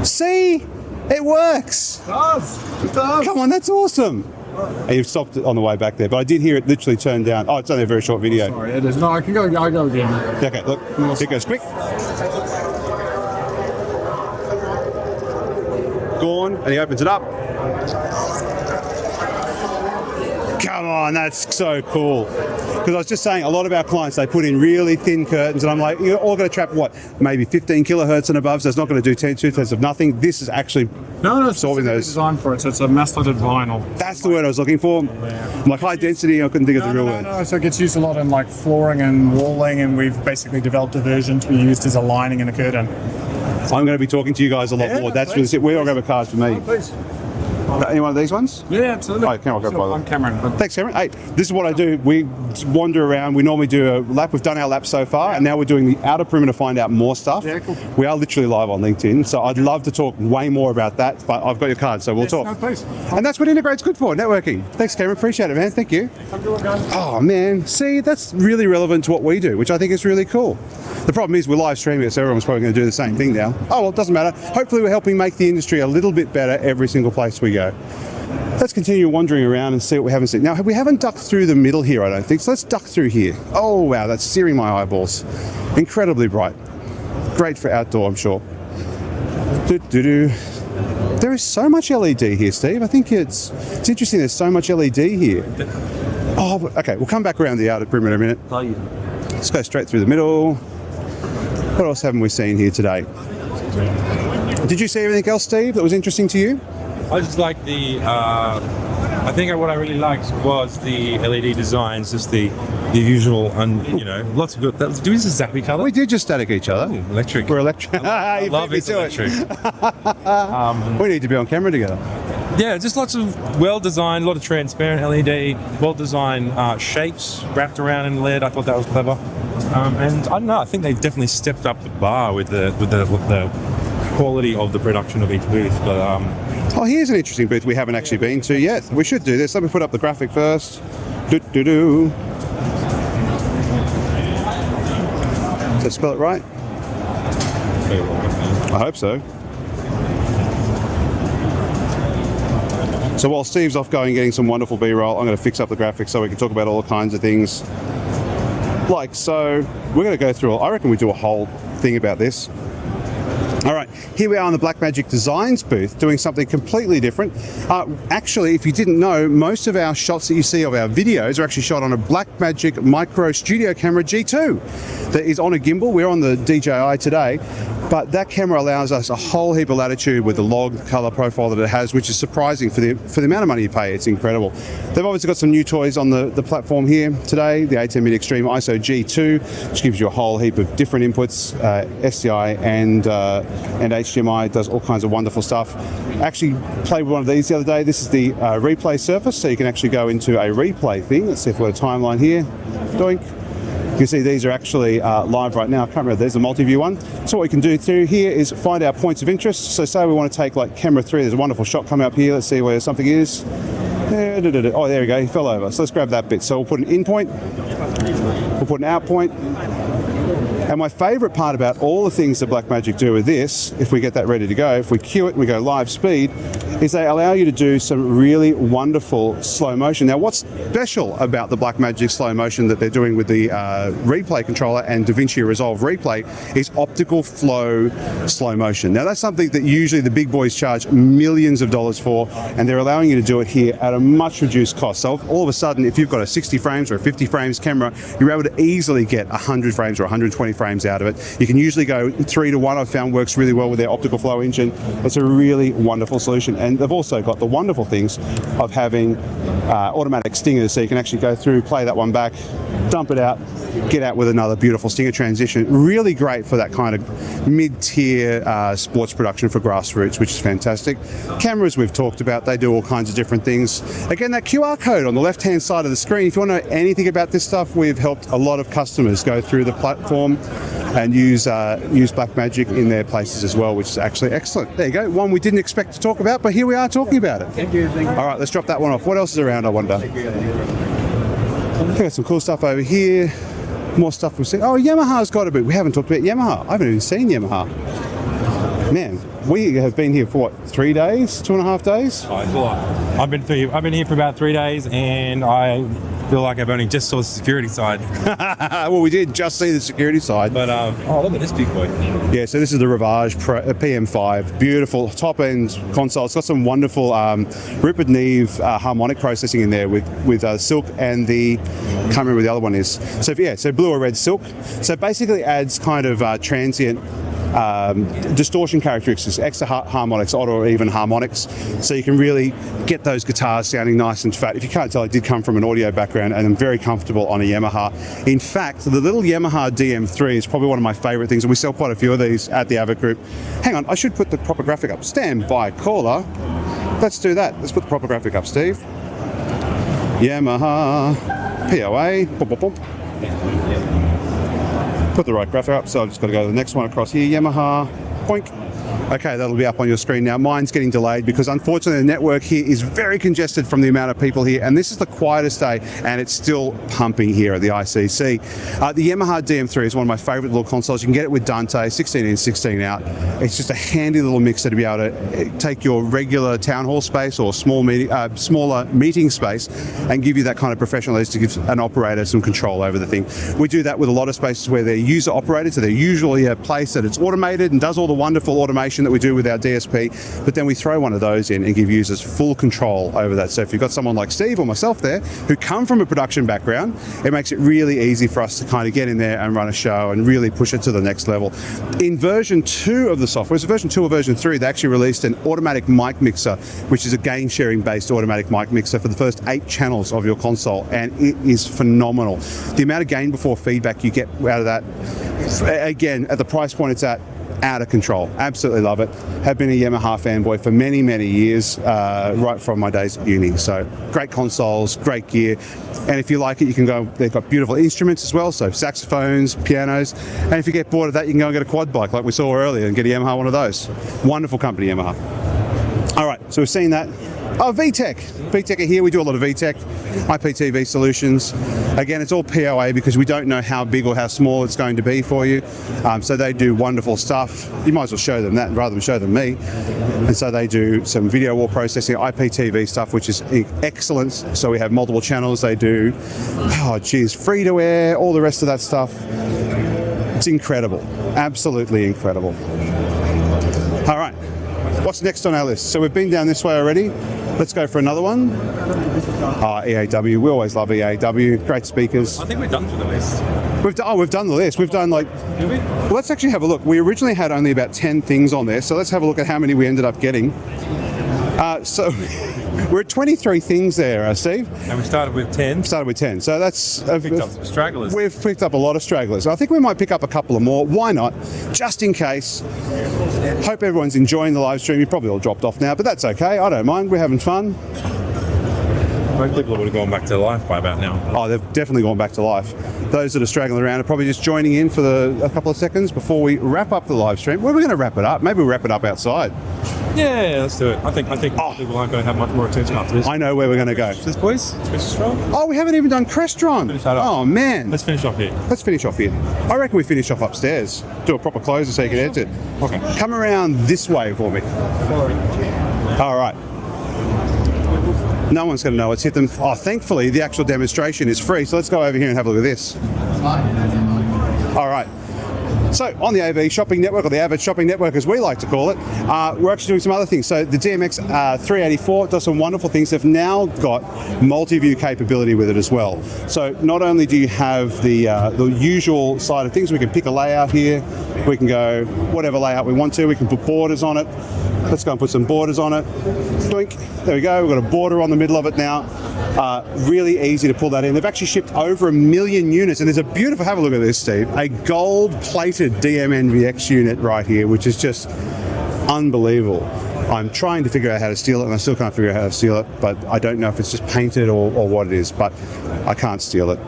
See? It works. It does. It does. Come on, that's awesome. And you've stopped it on the way back there, but I did hear it literally turn down. Oh, it's only a very short video. Sorry, it is. No, I can go. I'll go again. Okay, look. It goes quick. Gone, and he opens it up. Come on, that's so cool. Because I was just saying, a lot of our clients, they put in really thin curtains, and I'm like, you're all going to trap what? Maybe 15 kilohertz and above, so it's not going to do 2/10 of nothing. This is actually absorbing those. Designed for it, so it's a mass-threaded vinyl. That's the word I was looking for. Like high density, I couldn't think of the real word. No, so it gets used a lot in like flooring and walling, and we've basically developed a version to be used as a lining in a curtain. I'm going to be talking to you guys a lot more. That's really it. We all grab a card for me. Please. Any one of these ones? Yeah, absolutely. Oh, can I grab one? I'm Cameron. Thanks, Cameron. Hey, this is what I do. We wander around. We normally do a lap. We've done our lap so far, and now we're doing the outer perimeter to find out more stuff. Yeah, cool. We are literally live on LinkedIn, so I'd love to talk way more about that, but I've got your card, so we'll talk. No, please. And that's what Integrate's good for, networking. Thanks, Cameron. Appreciate it, man. Thank you. Have a good one, guys. Oh, man. See, that's really relevant to what we do, which I think is really cool. The problem is we're live streaming it, so everyone's probably going to do the same thing now. Oh, well, it doesn't matter. Hopefully we're helping make the industry a little bit better every single place we go. Let's continue wandering around and see what we haven't seen. Now, we haven't ducked through the middle here, I don't think, so let's duck through here. Oh, wow, that's searing my eyeballs. Incredibly bright. Great for outdoor, I'm sure. There is so much LED here, Steve. I think it's interesting there's so much LED here. Oh, okay, we'll come back around the outer perimeter in a minute. Let's go straight through the middle. What else haven't we seen here today? Did you see anything else, Steve, that was interesting to you? I just like I think what I really liked was the LED designs, just the usual, lots of good. Do we just zappy colour? We did just static each other. Ooh, electric. We're electric. I love it. Electric. We need to be on camera together. Yeah, just lots of well-designed, a lot of transparent LED, well-designed shapes wrapped around in LED. I thought that was clever. And I don't know, I think they've definitely stepped up the bar with the quality of the production of each booth. But oh, here's an interesting booth we haven't actually been to yet. We should do this. Let me put up the graphic first. Did I spell it right? I hope so. So while Steve's off going getting some wonderful B-roll, I'm going to fix up the graphics so we can talk about all kinds of things. Like so, we're going to go through, I reckon we do a whole thing about this. All right, here we are on the Blackmagic Designs booth doing something completely different. Actually, if you didn't know, most of our shots that you see of our videos are actually shot on a Blackmagic Micro Studio Camera G2 that is on a gimbal. We're on the DJI today, but that camera allows us a whole heap of latitude with the log color profile that it has, which is surprising for the amount of money you pay. It's incredible. They've obviously got some new toys on the platform here today, the 18mm Extreme ISO G2, which gives you a whole heap of different inputs, SDI and HDMI. Does all kinds of wonderful stuff. Actually played with one of these the other day. This is the replay surface, so you can actually go into a replay thing. Let's see if we've got a timeline here. Doink. You can see these are actually live right now. I can't remember, there's a multi-view one. So what we can do through here is find our points of interest. So say we want to take like camera 3, there's a wonderful shot coming up here. Let's see where something is. Oh, there we go, he fell over. So let's grab that bit. So we'll put an in point, we'll put an out point. And my favorite part about all the things that Blackmagic do with this, if we get that ready to go, if we cue it and we go live speed, is they allow you to do some really wonderful slow motion. Now, what's special about the Blackmagic slow motion that they're doing with the replay controller and DaVinci Resolve Replay is optical flow slow motion. Now, that's something that usually the big boys charge millions of dollars for, and they're allowing you to do it here at a much reduced cost. So all of a sudden, if you've got a 60 frames or a 50 frames camera, you're able to easily get 100 frames or 120 frames out of it. You can usually go 3:1. I've found works really well with their optical flow engine. It's a really wonderful solution. And they've also got the wonderful things of having automatic stingers, so you can actually go through, play that one back, dump it out, get out with another beautiful stinger transition. Really great for that kind of mid-tier sports production for grassroots, which is fantastic. Cameras we've talked about, they do all kinds of different things. Again, that QR code on the left-hand side of the screen, if you want to know anything about this stuff, we've helped a lot of customers go through the platform and use Blackmagic in their places as well, which is actually excellent. There you go, one we didn't expect to talk about, but here we are talking about it. Thank you. All right, let's drop that one off. What else is around, I wonder? We've got some cool stuff over here. More stuff we've seen. Oh, Yamaha's got a bit. We haven't talked about Yamaha. I haven't even seen Yamaha. Man, we have been here for what, 3 days? 2.5 days? I've been here for about 3 days, and I feel like I've only just saw the security side. Well, we did just see the security side. But, oh, look at this big boy. Yeah, so this is the Rivage PM5. Beautiful top-end console. It's got some wonderful Rupert Neve harmonic processing in there with Silk and the, can't remember what the other one is. So yeah, so blue or red Silk. So basically adds kind of transient distortion characteristics, extra harmonics, odd or even harmonics, so you can really get those guitars sounding nice and fat. If you can't tell, I did come from an audio background and I'm very comfortable on a Yamaha. In fact, the little Yamaha DM3 is probably one of my favorite things, and we sell quite a few of these at the AVIT Group. Hang on, I should put the proper graphic up. Stand by, caller. Let's do that. Let's put the proper graphic up, Steve. Yamaha POA. Boop, boop, boop. Put the right graphic up, so I've just got to go to the next one across here. Yamaha, boink. Okay, that'll be up on your screen now. Mine's getting delayed because unfortunately the network here is very congested from the amount of people here, and this is the quietest day and it's still pumping here at the ICC. The Yamaha DM3 is one of my favorite little consoles. You can get it with Dante, 16 in, 16 out. It's just a handy little mixer to be able to take your regular town hall space or smaller meeting space and give you that kind of professional edge to give an operator some control over the thing. We do that with a lot of spaces where they're user operated, so they're usually a place that it's automated and does all the wonderful automation that we do with our DSP, but then we throw one of those in and give users full control over that. So if you've got someone like Steve or myself there who come from a production background, it makes it really easy for us to kind of get in there and run a show and really push it to the next level. In version 2 of the software, so version 2 or version 3, they actually released an automatic mic mixer, which is a gain sharing based automatic mic mixer for the first 8 channels of your console, and it is phenomenal. The amount of gain before feedback you get out of that, again, at the price point it's at, out of control. Absolutely love it. Have been a Yamaha fanboy for many, many years, right from my days at uni. So great consoles, great gear. And if you like it, you can go, they've got beautiful instruments as well, so saxophones, pianos. And if you get bored of that, you can go and get a quad bike like we saw earlier and get a Yamaha one of those. Wonderful company, Yamaha. All right, so we've seen that. Oh, VTech. VTech are here. We do a lot of VTech, IPTV solutions. Again, it's all POA because we don't know how big or how small it's going to be for you. So they do wonderful stuff. You might as well show them that rather than show them me. And so they do some video wall processing, IPTV stuff, which is excellent. So we have multiple channels. They do, free to air, all the rest of that stuff. It's incredible. Absolutely incredible. What's next on our list? So we've been down this way already. Let's go for another one. EAW. We always love EAW. Great speakers. I think we're done for the list. We've done the list. We've done like. Well, let's actually have a look. We originally had only about 10 things on there, so let's have a look at how many we ended up getting. So we're at 23 things there, Steve. And we started with 10. Started with 10. So that's Picked up some stragglers. We've picked up a lot of stragglers. I think we might pick up a couple of more. Why not? Just in case. Hope everyone's enjoying the live stream. You probably all dropped off now, but that's okay. I don't mind. We're having fun. Most people would have gone back to life by about now. Oh, they've definitely gone back to life. Those that are straggling around are probably just joining in for a couple of seconds before we wrap up the live stream. Where are we going to wrap it up? Maybe we'll wrap it up outside. Yeah, let's do it. I think people aren't going to have much more attention after this. I know where we're going to go. This, boys? Oh, we haven't even done Crestron. Oh, man. Let's finish off here. Let's finish off here. I reckon we finish off upstairs. Do a proper closer so you can exit. Okay. Come around this way for me. All right. No one's going to know it's hit them. Oh, thankfully, the actual demonstration is free. So let's go over here and have a look at this. All right. So on the AV Shopping Network, or the AVIT Shopping Network as we like to call it, we're actually doing some other things. So the DMX 384 does some wonderful things. They've now got multi-view capability with it as well. So not only do you have the usual side of things, we can pick a layout here. We can go whatever layout we want to. We can put borders on it. Let's go and put some borders on it. Doink. There we go. We've got a border on the middle of it now. Really easy to pull that in. They've actually shipped over 1 million units, and there's a beautiful, have a look at this, Steve, a gold-plated DMNVX unit right here, which is just unbelievable. I'm trying to figure out how to steal it, and I still can't figure out how to steal it, but I don't know if it's just painted or what it is, but I can't steal it.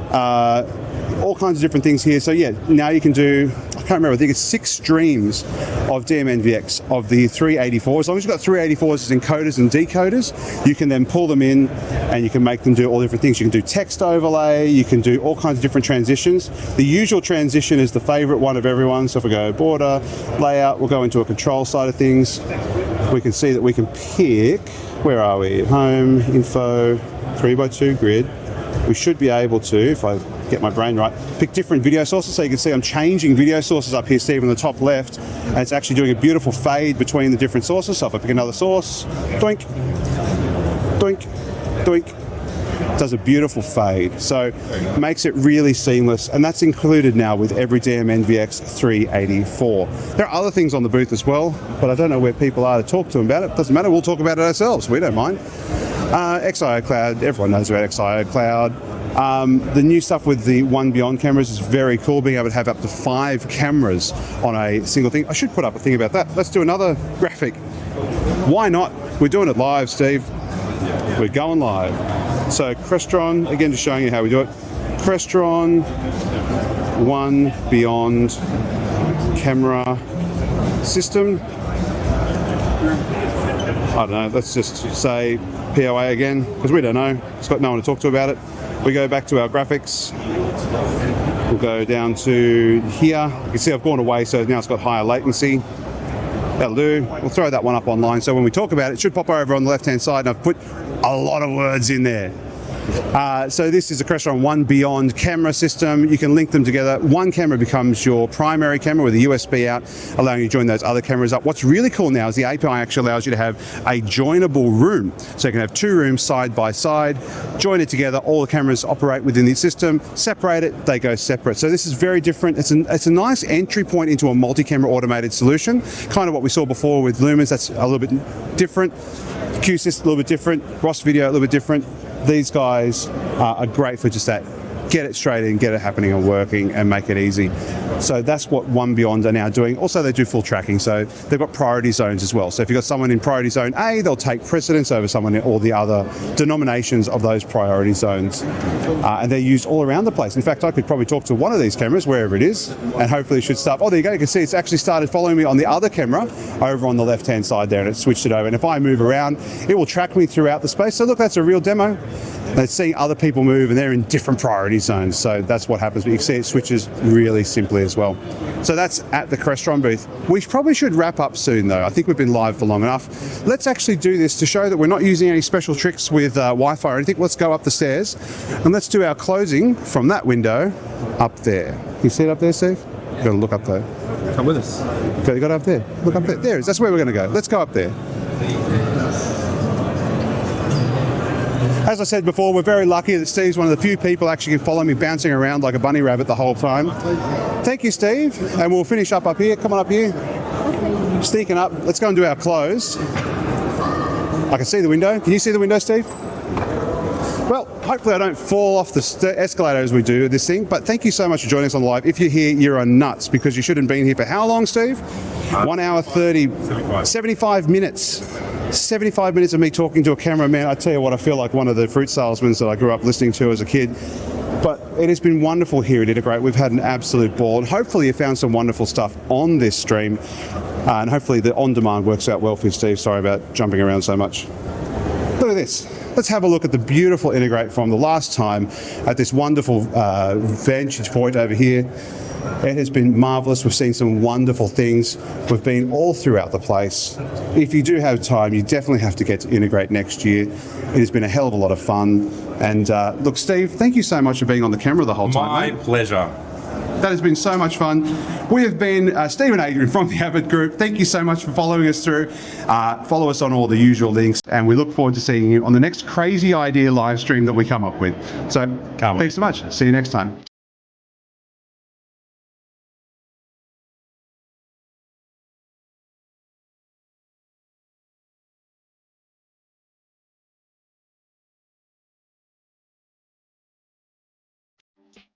All kinds of different things here. So yeah, now you can do, I can't remember, I think it's 6 streams of DMNVX of the 384. As long as you've got 384s as encoders and decoders, you can then pull them in and you can make them do all different things. You can do text overlay, you can do all kinds of different transitions. The usual transition is the favorite one of everyone. So if we go border, layout, we'll go into a control side of things. We can see that we can pick, where are we? Home, info, 3x2 grid. We should be able to, if I get my brain right, pick different video sources. So you can see I'm changing video sources up here, Steve, on the top left, and it's actually doing a beautiful fade between the different sources. So if I pick another source, doink, doink, doink, does a beautiful fade. So makes it really seamless, and that's included now with every DMNVX 384. There are other things on the booth as well, but I don't know where people are to talk to them about it. Doesn't matter, we'll talk about it ourselves. We don't mind. XIO Cloud, everyone knows about XIO Cloud. The new stuff with the One Beyond cameras is very cool, being able to have up to 5 cameras on a single thing. I should put up a thing about that. Let's do another graphic. Why not? We're doing it live, Steve. We're going live. So Crestron, again, just showing you how we do it. Crestron, One Beyond camera system. I don't know, let's just say POA again, because we don't know. It's got no one to talk to about it. We go back to our graphics. We'll go down to here. You can see I've gone away, so now it's got higher latency. That'll do. We'll throw that one up online, so when we talk about it, it should pop over on the left-hand side, and I've put a lot of words in there. So this is a Crestron One Beyond camera system. You can link them together. One camera becomes your primary camera with a USB out, allowing you to join those other cameras up. What's really cool now is the API actually allows you to have a joinable room. So you can have 2 rooms side by side, join it together, all the cameras operate within the system, separate it, they go separate. So this is very different. It's a nice entry point into a multi-camera automated solution, kind of what we saw before with Lumens. That's a little bit different. QSys a little bit different, Ross Video a little bit different. These guys are great for just that. Get it straight in, get it happening and working, and make it easy. So that's what One Beyond are now doing. Also, they do full tracking, so they've got priority zones as well. So if you've got someone in priority zone A, they'll take precedence over someone in all the other denominations of those priority zones. And they're used all around the place. In fact, I could probably talk to one of these cameras, wherever it is, and hopefully it should start. Oh, there you go. You can see it's actually started following me on the other camera over on the left-hand side there, and it switched it over. And if I move around, it will track me throughout the space. So look, that's a real demo. They're seeing other people move, and they're in different priority zones. So that's what happens. But you can see it switches really simply as well. So that's at the Crestron booth. We probably should wrap up soon, though. I think we've been live for long enough. Let's actually do this to show that we're not using any special tricks with Wi-Fi or anything. Let's go up the stairs, and let's do our closing from that window up there. You see it up there, Steve? You've got to look up there. Come with us. You got it up there. Look up there. There it is. That's where we're going to go. Let's go up there. As I said before, we're very lucky that Steve's one of the few people actually can follow me bouncing around like a bunny rabbit the whole time. Thank you, Steve. And we'll finish up here. Come on up here. Sneaking up. Let's go and do our close. I can see the window. Can you see the window, Steve? Well, hopefully I don't fall off the escalator as we do this thing, but thank you so much for joining us on live. If you're here, you're on nuts because you shouldn't have been here for how long, Steve? 1 hour 30, 75 minutes. 75 minutes of me talking to a cameraman. I tell you what, I feel like one of the fruit salesmen that I grew up listening to as a kid. But it has been wonderful here at Integrate. We've had an absolute ball, and hopefully you found some wonderful stuff on this stream. And hopefully the on-demand works out well for you, Steve. Sorry about jumping around so much. Look at this. Let's have a look at the beautiful Integrate from the last time at this wonderful vantage point over here. It has been marvellous. We've seen some wonderful things. We've been all throughout the place. If you do have time, you definitely have to get to Integrate next year. It has been a hell of a lot of fun. And look, Steve, thank you so much for being on the camera the whole time. My pleasure. That has been so much fun. We have been Steve and Adrian from the AVIT Group. Thank you so much for following us through. Follow us on all the usual links, and we look forward to seeing you on the next crazy idea live stream that we come up with. So, thanks so much. See you next time.